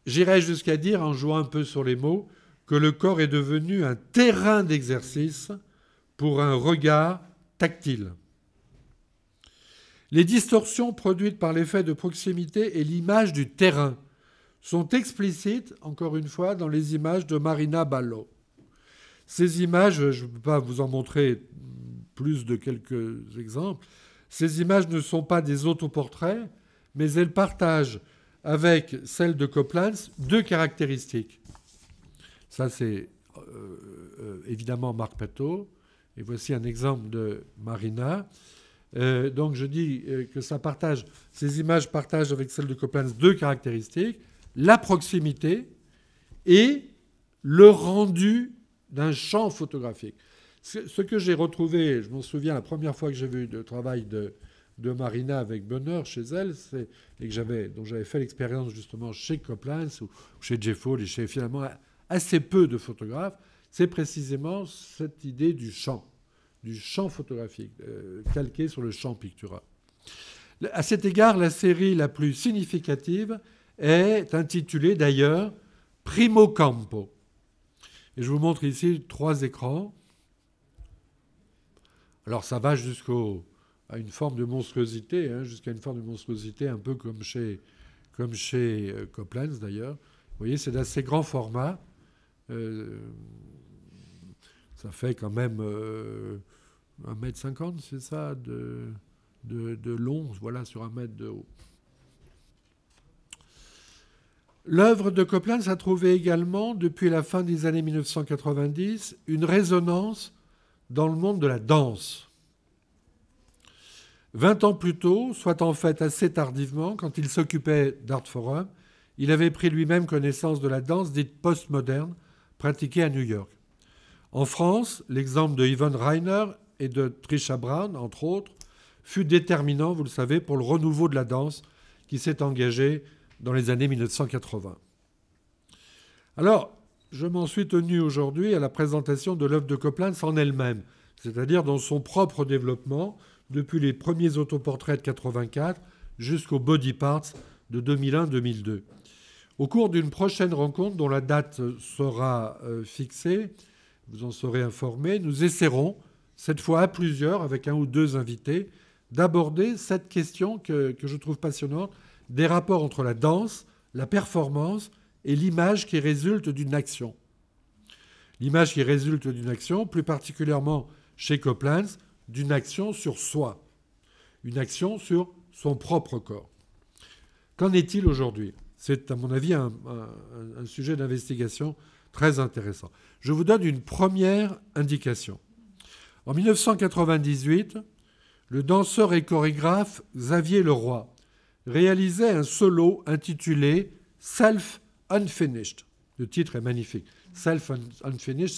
J'irais jusqu'à dire, en jouant un peu sur les mots, que le corps est devenu un terrain d'exercice pour un regard tactile. Les distorsions produites par l'effet de proximité et l'image du terrain sont explicites, encore une fois, dans les images de Marina Ballo. Ces images, je ne peux pas vous en montrer plus de quelques exemples, ces images ne sont pas des autoportraits, mais elles partagent avec celles de Coplens deux caractéristiques. Ça, c'est évidemment Marc Pato, et voici un exemple de Marina. Donc je dis que ces images partagent avec celles de Coplens deux caractéristiques, la proximité et le rendu d'un champ photographique. Ce que j'ai retrouvé, je m'en souviens, la première fois que j'ai vu le travail de Marina avec bonheur chez elle, dont j'avais fait l'expérience justement chez Coplens ou chez Jeffo, et chez finalement assez peu de photographes, c'est précisément cette idée du champ photographique, calqué sur le champ pictural. À cet égard, la série la plus significative est intitulée d'ailleurs Primo Campo. Et je vous montre ici 3 écrans. Alors ça va à une forme de monstruosité, jusqu'à une forme de monstruosité un peu comme chez Coplens d'ailleurs. Vous voyez, c'est d'assez grand format. Ça fait quand même 1,50 m, c'est ça, de long, voilà, sur 1 mètre de haut. L'œuvre de Coplens a trouvé également, depuis la fin des années 1990, une résonance dans le monde de la danse. 20 ans plus tôt, soit en fait assez tardivement, quand il s'occupait d'Art Forum, il avait pris lui-même connaissance de la danse dite postmoderne, pratiquée à New York. En France, l'exemple de Yvonne Rainer et de Trisha Brown, entre autres, fut déterminant, vous le savez, pour le renouveau de la danse qui s'est engagé dans les années 1980. Alors, je m'en suis tenu aujourd'hui à la présentation de l'œuvre de Coplens en elle-même, c'est-à-dire dans son propre développement, depuis les premiers autoportraits de 1984 jusqu'aux body parts de 2001-2002. Au cours d'une prochaine rencontre, dont la date sera fixée, vous en serez informés, nous essaierons, cette fois à plusieurs, avec 1 ou 2 invités, d'aborder cette question que je trouve passionnante des rapports entre la danse, la performance et l'image qui résulte d'une action. L'image qui résulte d'une action, plus particulièrement chez Copeland, d'une action sur soi, une action sur son propre corps. Qu'en est-il aujourd'hui? C'est, à mon avis, un sujet d'investigation très intéressant. Je vous donne une première indication. En 1998, le danseur et chorégraphe Xavier Leroy réalisait un solo intitulé « Self Unfinished ». Le titre est magnifique. « Self Unfinished »,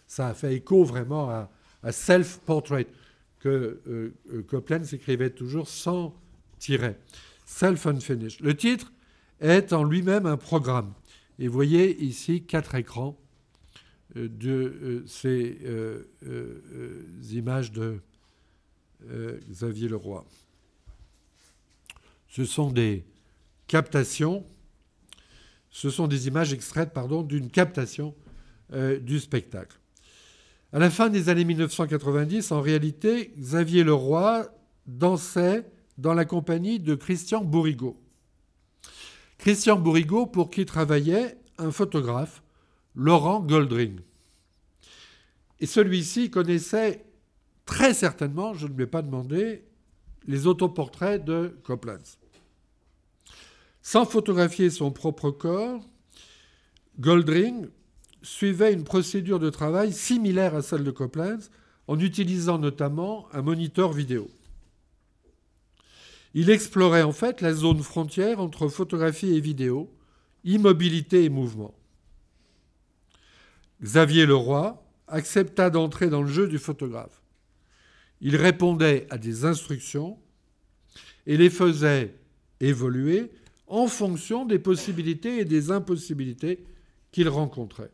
ça a fait écho vraiment à « Self-Portrait » que Copeland s'écrivait toujours sans tiret. « Self Unfinished ». Le titre est en lui-même un programme. Et vous voyez ici 4 écrans de ces images de Xavier Leroy. Ce sont des captations, ce sont des images extraites, d'une captation du spectacle. À la fin des années 1990, en réalité, Xavier Leroy dansait dans la compagnie de Christian Bourrigaud. Christian Bourrigaud, pour qui travaillait un photographe, Laurent Goldring. Et celui-ci connaissait très certainement, je ne lui ai pas demandé, les autoportraits de Copeland. Sans photographier son propre corps, Goldring suivait une procédure de travail similaire à celle de Copeland, en utilisant notamment un moniteur vidéo. Il explorait en fait la zone frontière entre photographie et vidéo, immobilité et mouvement. Xavier Leroy accepta d'entrer dans le jeu du photographe. Il répondait à des instructions et les faisait évoluer en fonction des possibilités et des impossibilités qu'il rencontrait.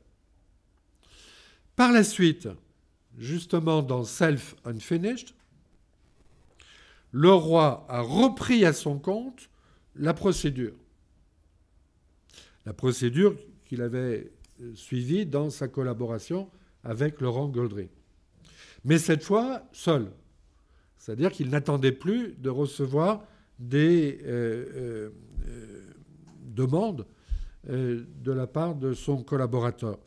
Par la suite, justement dans Self Unfinished, Leroy a repris à son compte la procédure qu'il avait suivie dans sa collaboration avec Laurent Goldring. Mais cette fois, seul. C'est-à-dire qu'il n'attendait plus de recevoir des demandes de la part de son collaborateur.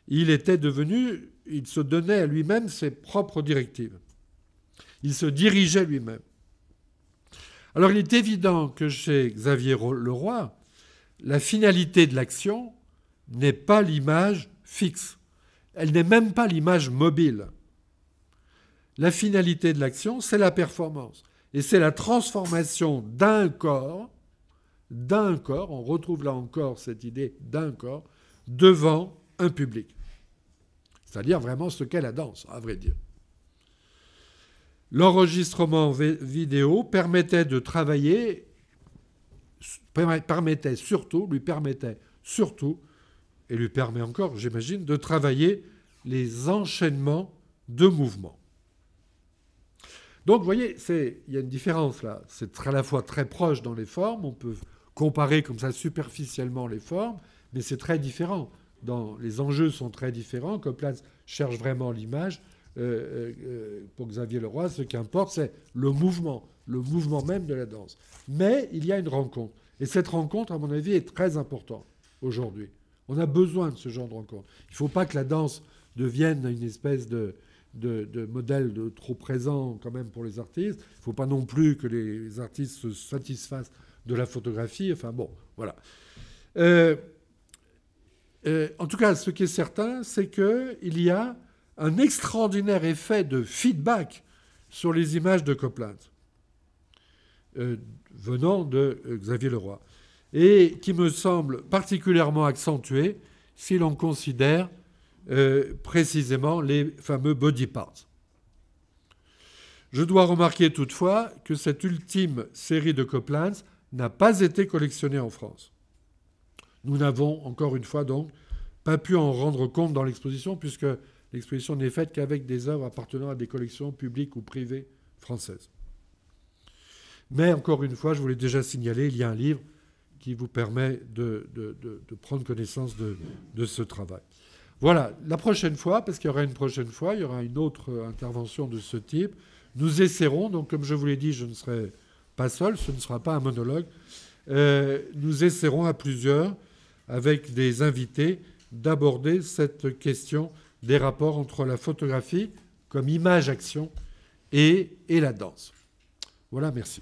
Il se donnait à lui-même ses propres directives. Il se dirigeait lui-même. Alors il est évident que chez Xavier Leroy, la finalité de l'action n'est pas l'image fixe. Elle n'est même pas l'image mobile. La finalité de l'action, c'est la performance. Et c'est la transformation d'un corps, on retrouve là encore cette idée d'un corps, devant un public. C'est-à-dire vraiment ce qu'est la danse, à vrai dire. L'enregistrement vidéo permettait de travailler, lui permettait surtout, et lui permet encore, j'imagine, de travailler les enchaînements de mouvements. Donc, vous voyez, il y a une différence là. C'est à la fois très proche dans les formes, on peut comparer comme ça superficiellement les formes, mais c'est très différent. Les enjeux sont très différents. Copeland cherche vraiment l'image. Pour Xavier Leroy, ce qui importe, c'est le mouvement même de la danse. Mais il y a une rencontre. Et cette rencontre, à mon avis, est très importante aujourd'hui. On a besoin de ce genre de rencontre. Il ne faut pas que la danse devienne une espèce de modèle trop présent quand même pour les artistes. Il ne faut pas non plus que les artistes se satisfassent de la photographie. Enfin bon, voilà. En tout cas, ce qui est certain, c'est qu'il y a un extraordinaire effet de feedback sur les images de Copeland, venant de Xavier Leroy, et qui me semble particulièrement accentué si l'on considère précisément les fameux body parts. Je dois remarquer toutefois que cette ultime série de Copeland n'a pas été collectionnée en France. Nous n'avons, encore une fois donc, pas pu en rendre compte dans l'exposition, puisque l'exposition n'est faite qu'avec des œuvres appartenant à des collections publiques ou privées françaises. Mais encore une fois, je vous l'ai déjà signalé, il y a un livre qui vous permet de prendre connaissance de ce travail. Voilà, la prochaine fois, parce qu'il y aura une prochaine fois, il y aura une autre intervention de ce type, Nous essaierons, donc comme je vous l'ai dit, je ne serai pas seul, ce ne sera pas un monologue, nous essaierons à plusieurs, avec des invités, d'aborder cette question des rapports entre la photographie comme image-action et la danse. Voilà, merci.